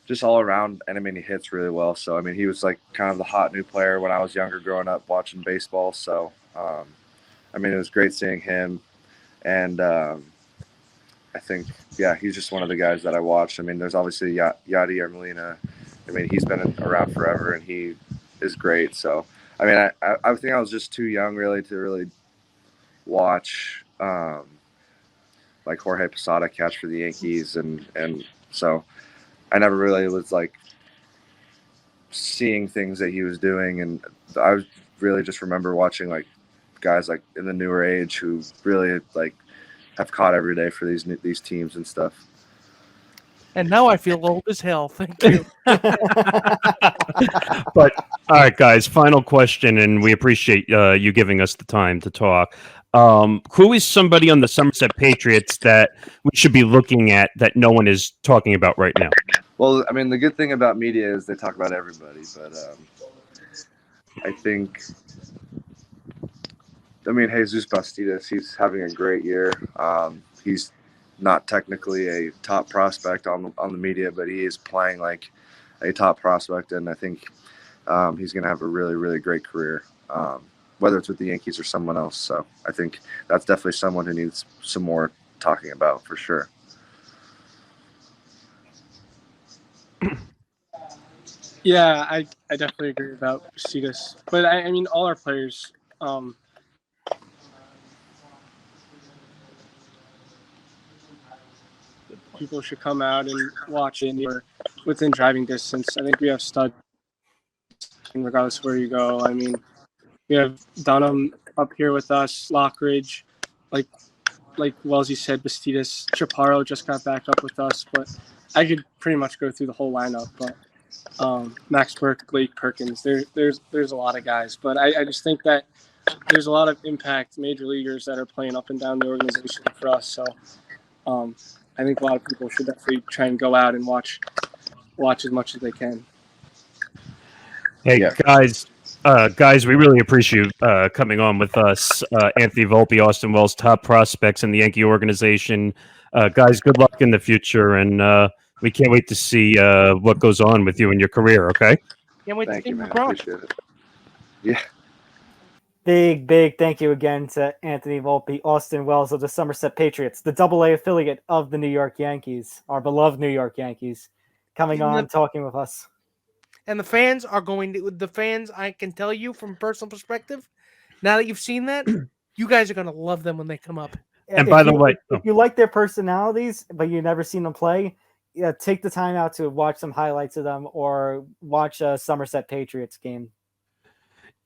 just all around. And I mean, he hits really well. So I mean, he was kind of the hot new player when I was younger, growing up watching baseball. So I mean, it was great seeing him, and I think he's just one of the guys that I watched. I mean, there's obviously Yadier Molina. I mean, he's been around forever, and he is great. So, I mean, I think I was just too young really to really watch Jorge Posada catch for the Yankees, and so I never really was seeing things that he was doing, and I really just remember watching guys in the newer age who really have caught every day for these teams and stuff.
And now I feel old as hell. Thank you.
But all right, guys, final question, and we appreciate you giving us the time to talk. Who is somebody on the Somerset Patriots that we should be looking at that no one is talking about right now?
Well, I mean, the good thing about media is they talk about everybody, but I think, Jesus Bastidas, he's having a great year. He's not technically a top prospect on the media, but he is playing like a top prospect, and I think he's going to have a really, really great career, whether it's with the Yankees or someone else. So I think that's definitely someone who needs some more talking about for sure.
Yeah, I definitely agree about Bastidas. But I mean, all our players, people should come out and watch it or within driving distance. I think we have studs regardless of where you go. I mean, we have Dunham up here with us, Lockridge, like Wellesley said, Bastidas, Chaparro just got back up with us, but I could pretty much go through the whole lineup. But Max Burke, Blake Perkins, there's a lot of guys, but I just think that there's a lot of impact major leaguers that are playing up and down the organization for us. So I think a lot of people should definitely try and go out and watch as much as they can.
Hey, guys, we really appreciate you coming on with us. Anthony Volpe, Austin Wells, top prospects in the Yankee organization. Guys, good luck in the future, and we can't wait to see what goes on with you in your career, okay?
Can't wait
Thank
to see
you,
you
man.
grow.
Appreciate it. Yeah.
Big thank you again to Anthony Volpe, Austin Wells of the Somerset Patriots, the AA affiliate of the New York Yankees, our beloved New York Yankees, coming on, talking with us.
And the fans, I can tell you from personal perspective, now that you've seen that, you guys are going to love them when they come up.
And by the way,
if you like their personalities, but you've never seen them play, take the time out to watch some highlights of them or watch a Somerset Patriots game.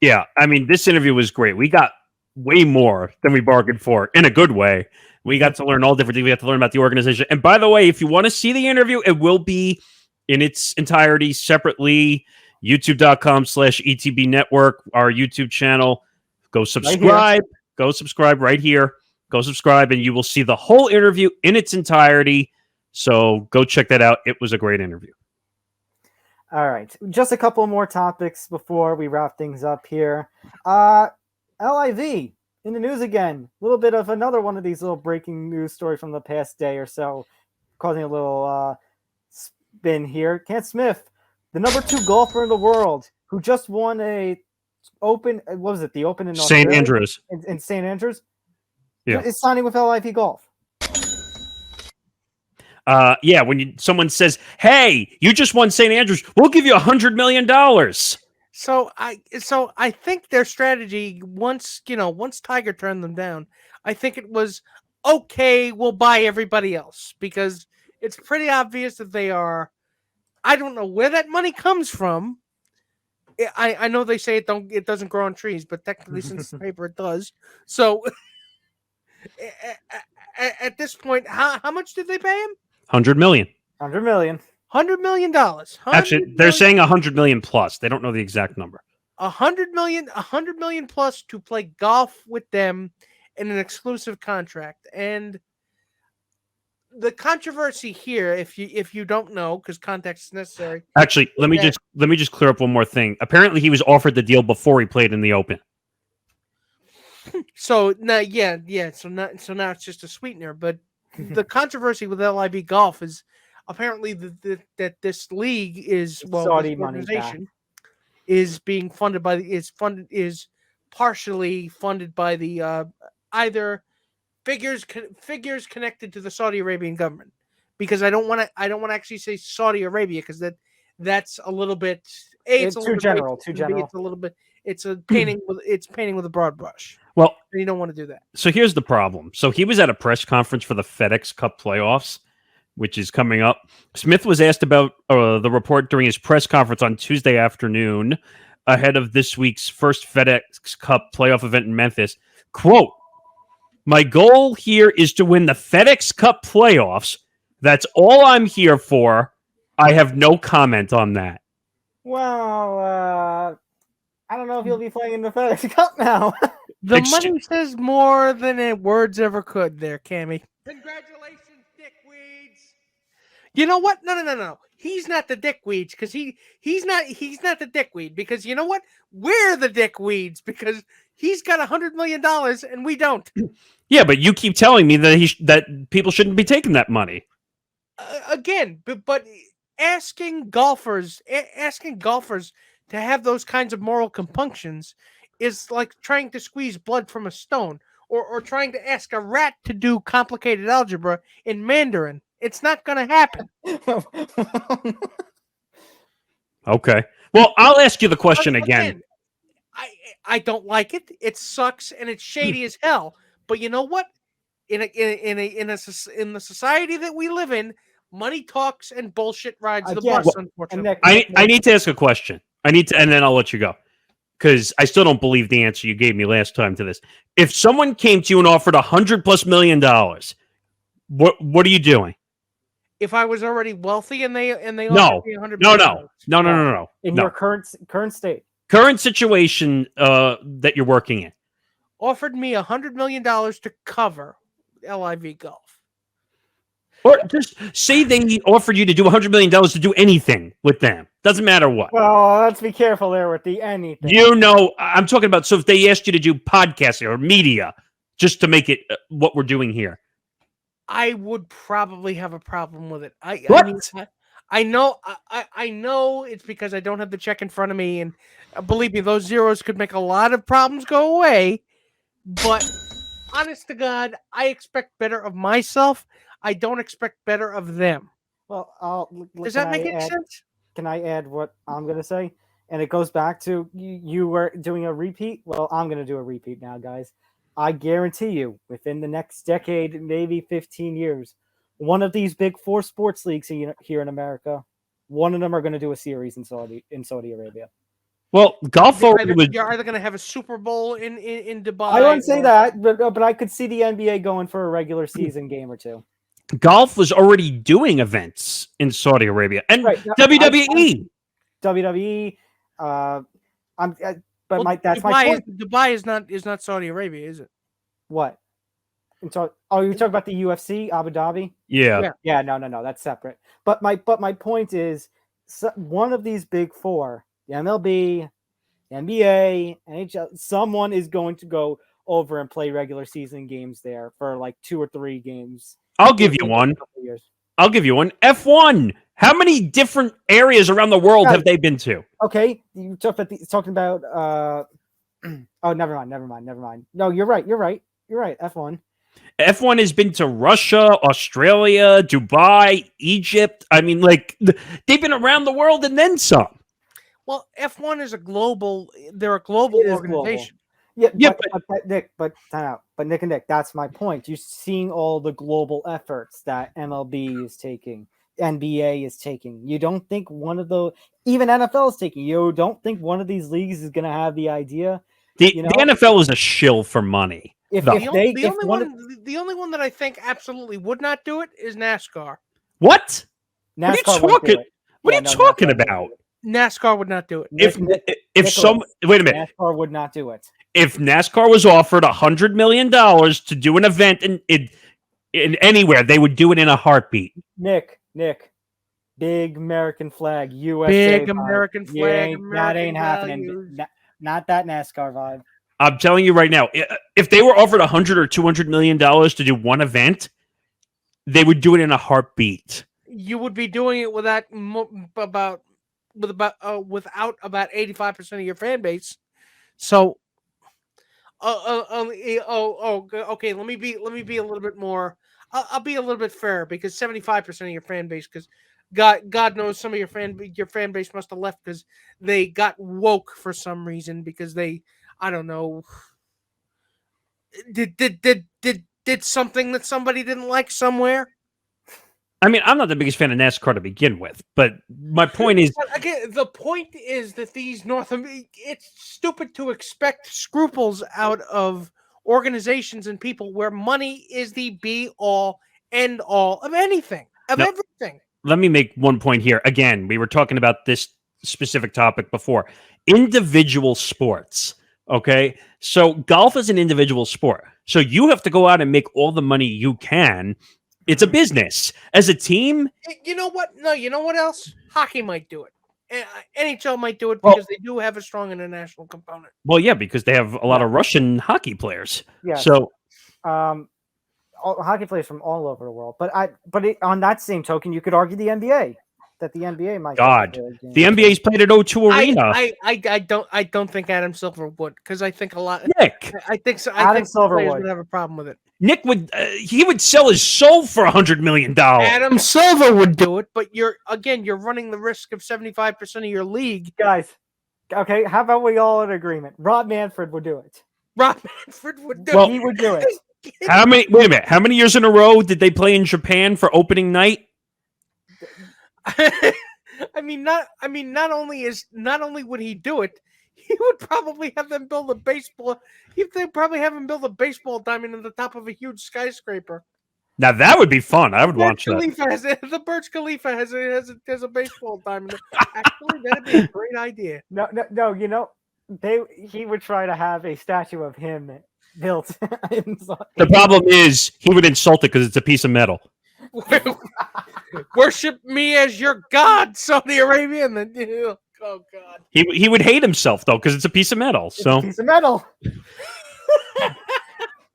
Yeah, I mean, this interview was great. We got way more than we bargained for in a good way. We got to learn all different things. We got to learn about the organization. And by the way, if you want to see the interview, it will be in its entirety separately. youtube.com/ETB Network, our YouTube channel. Go subscribe. Go subscribe right here. Go subscribe, and you will see the whole interview in its entirety. So go check that out. It was a great interview.
All right. Just a couple more topics before we wrap things up here. LIV in the news again. A little bit of another one of these little breaking news stories from the past day or so, causing a little spin here. Kent Smith, the number 2 golfer in the world, who just won a Open. What was it? The Open in
St. Andrews.
In St. Andrews.
Yeah,
is signing with LIV Golf.
Yeah, when someone says, "Hey, you just won St. Andrews, we'll give you $100 million."
So I think their strategy once Tiger turned them down, I think it was okay. We'll buy everybody else because it's pretty obvious that they are. I don't know where that money comes from. I know they say it doesn't grow on trees, but technically, since the paper it does. So at this point, how much did they pay him?
$100 million.
$100 million.
$100 million.
Actually, they're saying $100 million plus. They don't know the exact number.
$100 million plus to play golf with them in an exclusive contract. And the controversy here, if you don't know, because context is necessary.
Actually, let me just clear up one more thing. Apparently, he was offered the deal before he played in the Open.
So now, So now it's just a sweetener. But the controversy with LIV Golf is apparently that this league is
Saudi
this organization is being funded by is partially funded by the either figures connected to the Saudi Arabian government, because I don't want to actually say Saudi Arabia because that's a little bit it's
too general. Too general.
It's a little bit painting with a broad brush.
Well,
and you don't want to do that.
So here's the problem. So he was at a press conference for the FedEx Cup playoffs, which is coming up. Smith was asked about the report during his press conference on Tuesday afternoon ahead of this week's first FedEx Cup playoff event in Memphis. Quote, "My goal here is to win the FedEx Cup playoffs. That's all I'm here for. I have no comment on that."
Well, I don't know if he'll be playing in the FedEx Cup now.
The money says more than words ever could there, Cammy. Congratulations, dickweeds. You know what? No. He's not the dickweeds because he's not the dickweed because you know what? We're the dickweeds because he's got $100 million and we don't.
Yeah, but you keep telling me that that people shouldn't be taking that money.
Again, but asking golfers to have those kinds of moral compunctions is like trying to squeeze blood from a stone or trying to ask a rat to do complicated algebra in Mandarin. It's not going to happen.
Okay. Well, I'll ask you the question again.
I don't like it. It sucks and it's shady as hell. But you know what? In the society that we live in, money talks and bullshit rides the bus. Unfortunately,
I need to ask a question. And then I'll let you go because I still don't believe the answer you gave me last time to this. If someone came to you and offered $100+ million, what are you doing?
If I was already wealthy and they offered me $100
million. No.
In your current state,
current situation that you're working in,
offered me $100 million to cover LIV Golf.
Or just say they offered you to do $100 million to do anything with them. Doesn't matter what.
Well, let's be careful there with the anything.
You know, I'm talking about, so if they asked you to do podcasting or media, just to make it what we're doing here.
I would probably have a problem with it. I know it's because I don't have the check in front of me, and believe me, those zeros could make a lot of problems go away. But honest to God, I expect better of myself. I don't expect better of them.
Well,
does that make any sense?
Can I add what I'm going to say? And it goes back to you were doing a repeat. Well, I'm going to do a repeat now, guys. I guarantee you, within the next decade, maybe 15 years, one of these big 4 sports leagues here in America, one of them are going to do a series in Saudi Arabia.
Well, golf
you're either going to have a Super Bowl in Dubai.
I wouldn't say that, but I could see the NBA going for a regular season game or two.
Golf was already doing events in Saudi Arabia and
right.
WWE.
WWE, I'm, but
Well,
that's my point.
Dubai is not Saudi Arabia, is it?
What? And so, you're talking about the UFC, Abu Dhabi?
Yeah.
Yeah, no, that's separate. But my point is, one of these big four, the MLB, the NBA, NHL, someone is going to go over and play regular season games there for like 2 or 3 games.
I'll give you one. I'll give you one. F1. How many different areas around the world have they been to?
Okay, you talking about. Oh, never mind. No, you're right. F1.
F1 has been to Russia, Australia, Dubai, Egypt. I mean, like, they've been around the world and then some.
Well, F1 is a global. They're a global organization.
Yeah, but time out. But Nick and Nick, that's my point. You're seeing all the global efforts that MLB is taking, NBA is taking. You don't think even NFL is taking. You don't think one of these leagues is going to have the idea?
The NFL is a shill for money.
The only one that I think absolutely would not do it is NASCAR.
What?
NASCAR
what are you talking about?
NASCAR would not do it.
Wait a minute.
NASCAR would not do it.
If NASCAR was offered $100 million to do an event in anywhere, they would do it in a heartbeat.
Nick, big American flag, USA.
Big American flag.
That ain't happening. Not that NASCAR vibe.
I'm telling you right now, if they were offered $100 or $200 million to do one event, they would do it in a heartbeat.
You would be doing it without about 85% of your fan base. So, okay. Let me be a little bit more. I'll be a little bit fair because 75% of your fan base, because God knows some of your fan base must have left because they got woke for some reason because I don't know, did something that somebody didn't like somewhere.
I mean, I'm not the biggest fan of NASCAR to begin with, but my point is...
But again, the point is that it's stupid to expect scruples out of organizations and people where money is the be-all, end-all of anything, everything.
Let me make one point here. Again, we were talking about this specific topic before. Individual sports, okay? So golf is an individual sport. So you have to go out and make all the money you can. It's a business. As a team...
You know what? No, you know what else? Hockey might do it. NHL might do it because they do have a strong international component.
Well, yeah, because they have a lot of Russian hockey players.
Yeah.
So...
hockey players from all over the world. But on that same token, you could argue the NBA. That the NBA might.
God, the NBA's played at O2 Arena.
I don't think Adam Silver would, because I think a lot.
Nick,
I think so.
Adam Silver would
have a problem with it.
Nick would. He would sell his soul for $100 million.
Adam Silver would do it, but you're running the risk of 75% of your league,
guys. Okay, how about we all in agreement? Rob Manfred would do it.
Rob Manfred would do it.
He would do it.
Wait a minute. How many years in a row did they play in Japan for opening night?
not only would he do it, he would probably have them build a baseball. They'd probably have him build a baseball diamond on the top of a huge skyscraper.
Now that would be fun. I would watch that.
The Burj Khalifa has a baseball diamond. Actually, that'd be a great idea.
No. You know, he would try to have a statue of him built.
The problem is he would insult it because it's a piece of metal.
Worship me as your god, Saudi Arabia. And then, oh God,
he would hate himself though because it's a piece of metal.
It's a piece of metal.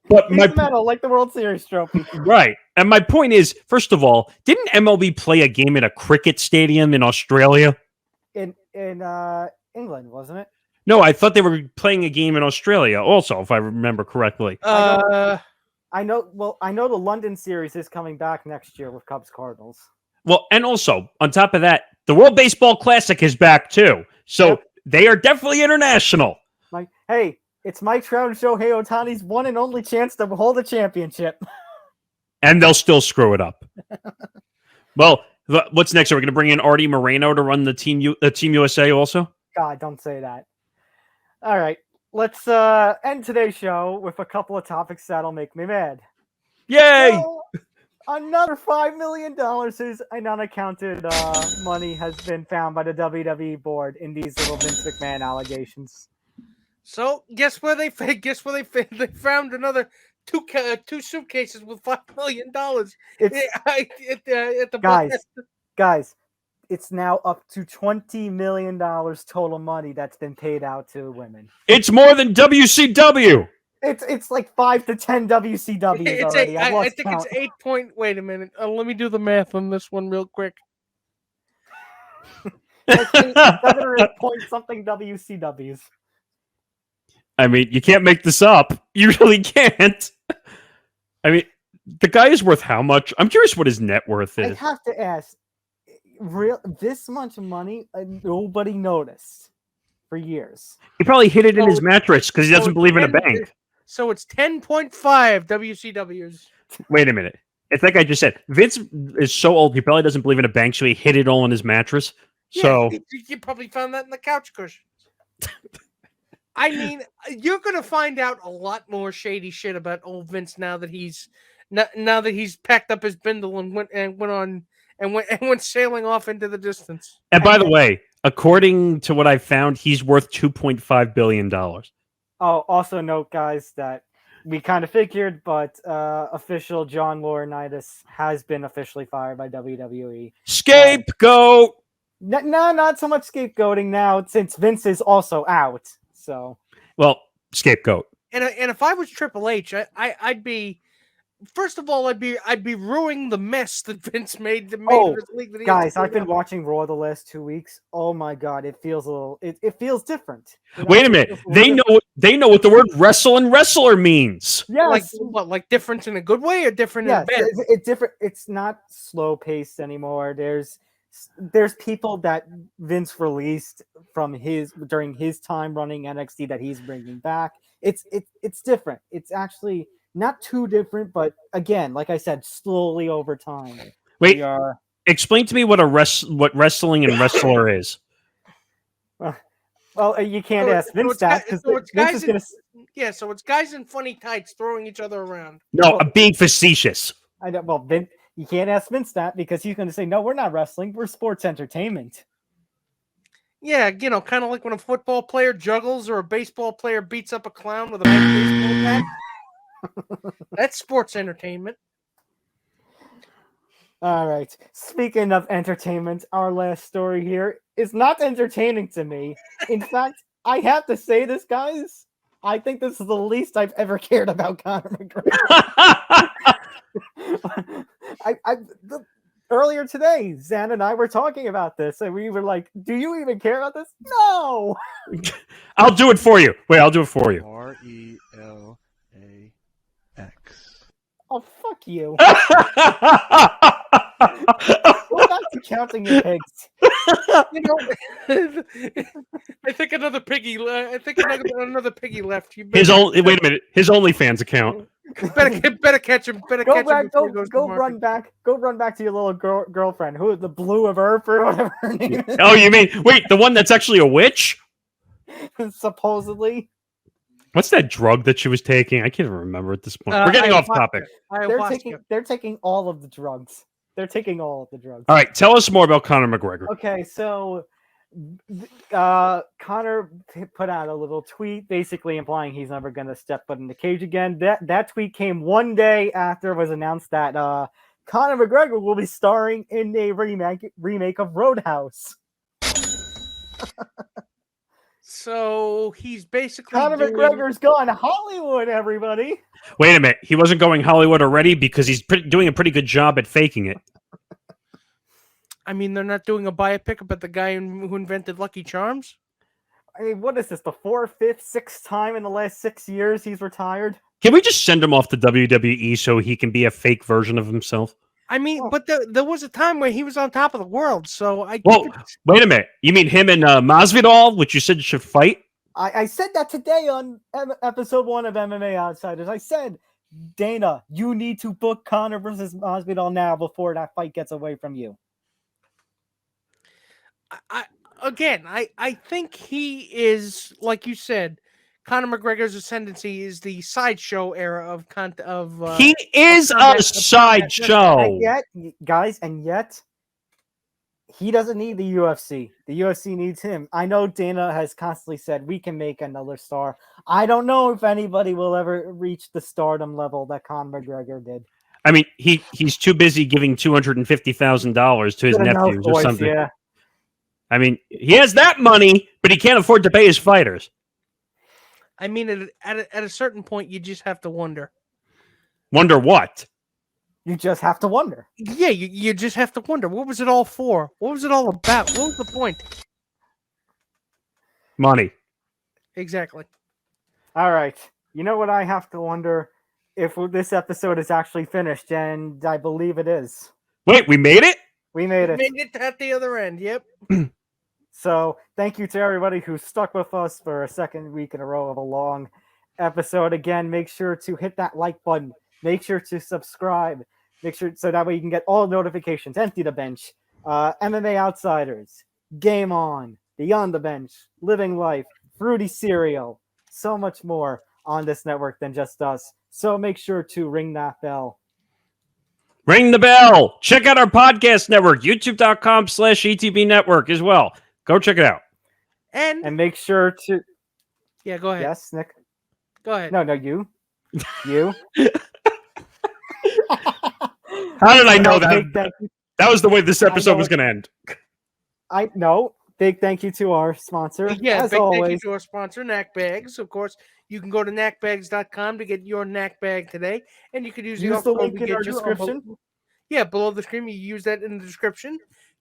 But
piece of metal, like the World Series trophy.
Right. And my point is, first of all, didn't MLB play a game at a cricket stadium in Australia?
In England, wasn't it?
No, I thought they were playing a game in Australia also, if I remember correctly.
I know the London series is coming back next year with Cubs Cardinals.
Well, and also, on top of that, the World Baseball Classic is back too. So They are definitely international.
Like, hey, it's Mike Trout and Shohei Ohtani's one and only chance to hold a championship.
And they'll still screw it up. Well, what's next? Are we going to bring in Artie Moreno to run the Team USA also?
God, don't say that. All right. Let's end today's show with a couple of topics that'll make me mad.
Yay!
Another $5 million is an unaccounted money has been found by the WWE board in these little Vince McMahon allegations.
So guess where they they found another two suitcases with $5 million.
It's
At the
guys, it's now up to $20 million total money that's been paid out to women.
It's more than WCW.
It's like 5 to 10 WCWs
It's
already.
I think it's 8 point. Wait a minute. Let me do the math on this one real quick.
It's 7 or 8 point something WCWs.
I mean, you can't make this up. You really can't. I mean, the guy is worth how much? I'm curious what his net worth
I
is.
have to ask, this much money nobody noticed for years.
He probably hid it in his mattress because he doesn't believe in a bank.
So it's 10.5 WCWs.
Wait a minute. It's like I just said. Vince is so old, he probably doesn't believe in a bank, so he hid it all in his mattress. So
you probably found that in the couch cushions. I mean, you're gonna find out a lot more shady shit about old Vince now that he's packed up his bindle and went sailing off into the distance.
And by the way, according to what I found, he's worth $2.5 billion.
Oh, also note, guys, that we kind of figured, but official John Laurinaitis has been officially fired by WWE.
Scapegoat!
No, not so much scapegoating now, since Vince is also out. So,
well, scapegoat.
And if I was Triple H, I'd be, first of all, I'd be ruining the mess that Vince made. This league that
guys, I've been watching Raw the last 2 weeks. Oh my god, it feels a little. It feels different. You know,
wait a minute. They know what the word wrestle and wrestler means.
Yes.
Like different in a good way or different in a bad?
It's different. It's not slow paced anymore. There's people that Vince released from during his time running NXT that he's bringing back. It's different. It's actually not too different, but again, like I said, slowly over time.
Wait, explain to me what wrestling and wrestler is.
Well, you can't ask Vince that because Vince is gonna.
Yeah, so it's guys in funny tights throwing each other around.
No, I'm being facetious.
I know. Well, Vince. You can't ask Vince that because he's going to say, no, we're not wrestling. We're sports entertainment.
Yeah, kind of like when a football player juggles or a baseball player beats up a clown with a baseball bat. That's sports entertainment.
All right. Speaking of entertainment, our last story here is not entertaining to me. In fact, I have to say this, guys. I think this is the least I've ever cared about Conor McGregor. Earlier today, Zan and I were talking about this, and we were like, "Do you even care about this?" No.
I'll do it for you. Wait, I'll do it for you.
RELAX.
Oh, fuck you. Go back to counting your pigs.
I think another piggy. I think another piggy left.
Wait a minute. His OnlyFans account.
Better catch him.
Go run back to your little girlfriend, who is the Blue of Earth or whatever her name is.
Oh, you mean the one that's actually a witch?
Supposedly.
What's that drug that she was taking? I can't even remember at this point. We're getting off topic.
They're taking all of the drugs. They're taking all of the drugs.
All right, tell us more about Conor McGregor.
Okay, so Conor put out a little tweet basically implying he's never going to step foot in the cage again. That tweet came one day after it was announced that Conor McGregor will be starring in a remake of Roadhouse.
So he's basically
Conor McGregor's gone Hollywood, everybody.
Wait a minute. He wasn't going Hollywood already because he's doing a pretty good job at faking it.
I mean, they're not doing a biopic about the guy who invented Lucky Charms?
I mean, what is this, the 4th, 5th, 6th time in the last 6 years he's retired?
Can we just send him off to WWE so he can be a fake version of himself?
I mean, but there was a time where he was on top of the world, so I...
Wait a minute. You mean him and Masvidal, which you said should fight?
I said that today on episode 1 of MMA Outsiders. I said, Dana, you need to book Conor versus Masvidal now before that fight gets away from you.
I think he is, like you said, Conor McGregor's ascendancy is the sideshow era of
He is a sideshow.
And yet, guys, he doesn't need the UFC. The UFC needs him. I know Dana has constantly said we can make another star. I don't know if anybody will ever reach the stardom level that Conor McGregor did.
I mean, he's too busy giving $250,000 to his nephews or something.
Yeah.
I mean, he has that money, but he can't afford to pay his fighters.
I mean, at a certain point, you just have to wonder.
Wonder what?
You just have to wonder.
Yeah, you just have to wonder. What was it all for? What was it all about? What was the point?
Money.
Exactly.
All right. You know what I have to wonder? If this episode is actually finished, and I believe it is.
Wait, we made it?
We made it.
Made it at the other end, yep.
So thank you to everybody who stuck with us for a second week in a row of a long episode. Again, make sure to hit that like button. Make sure to subscribe. Make sure so that way you can get all notifications. Empty the Bench, MMA Outsiders, Game On, Beyond the Bench, Living Life, Fruity Cereal, so much more on this network than just us. So make sure to ring that bell.
Ring the bell. Check out our podcast network, youtube.com/ETB network as well. Go check it out.
And
make sure to...
Yeah, go ahead.
Yes, Nick?
Go ahead.
No, you. You.
How did I know that? That was the way this episode was going to end.
I know. Big thank you to our sponsor.
Yeah,
as
big
always.
thank you to our sponsor, Knack Bags. Of course, you can go to knackbags.com to get your Knack Bag today, and you can use
the link in our description.
Below the screen. You use that in the description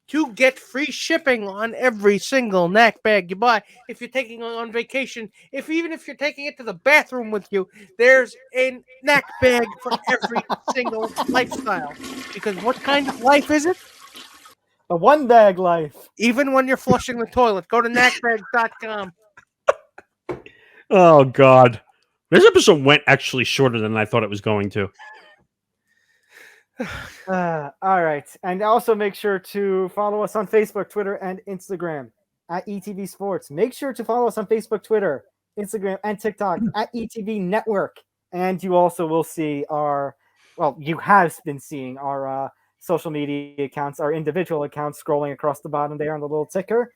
to get free shipping on every single Knack Bag you buy. If you're taking on vacation, even if you're taking it to the bathroom with you, there's a Knack Bag for every single lifestyle. Because what kind of life is it?
A one bag life.
Even when you're flushing the toilet, go to knackbags.com.
Oh, God. This episode went actually shorter than I thought it was going to.
All right. And also make sure to follow us on Facebook, Twitter, and Instagram at ETV Sports. Make sure to follow us on Facebook, Twitter, Instagram, and TikTok at ETV Network. And you also will see you have been seeing our social media accounts, our individual accounts scrolling across the bottom there on the little ticker.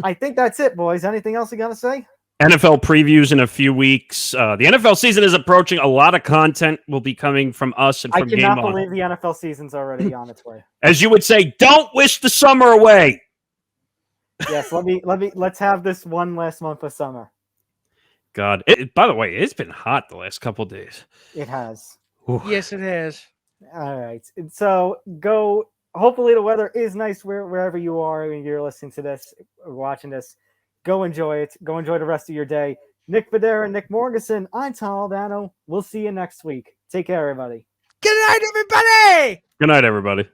I think that's it, boys. Anything else you got to say?
NFL previews in a few weeks. The NFL season is approaching. A lot of content will be coming from us and from Game On.
I cannot believe the NFL season's already on its way.
As you would say, don't wish the summer away.
Yes, let's have this one last month of summer.
God, by the way, it's been hot the last couple of days.
It has.
Ooh.
Yes, it has.
All right. So go. Hopefully the weather is nice wherever you are when you're listening to this or watching this. Go enjoy it. Go enjoy the rest of your day. Nick Videra, Nick Morganson, I'm Tom Aldano. We'll see you next week. Take care, everybody.
Good night, everybody.
Good night, everybody.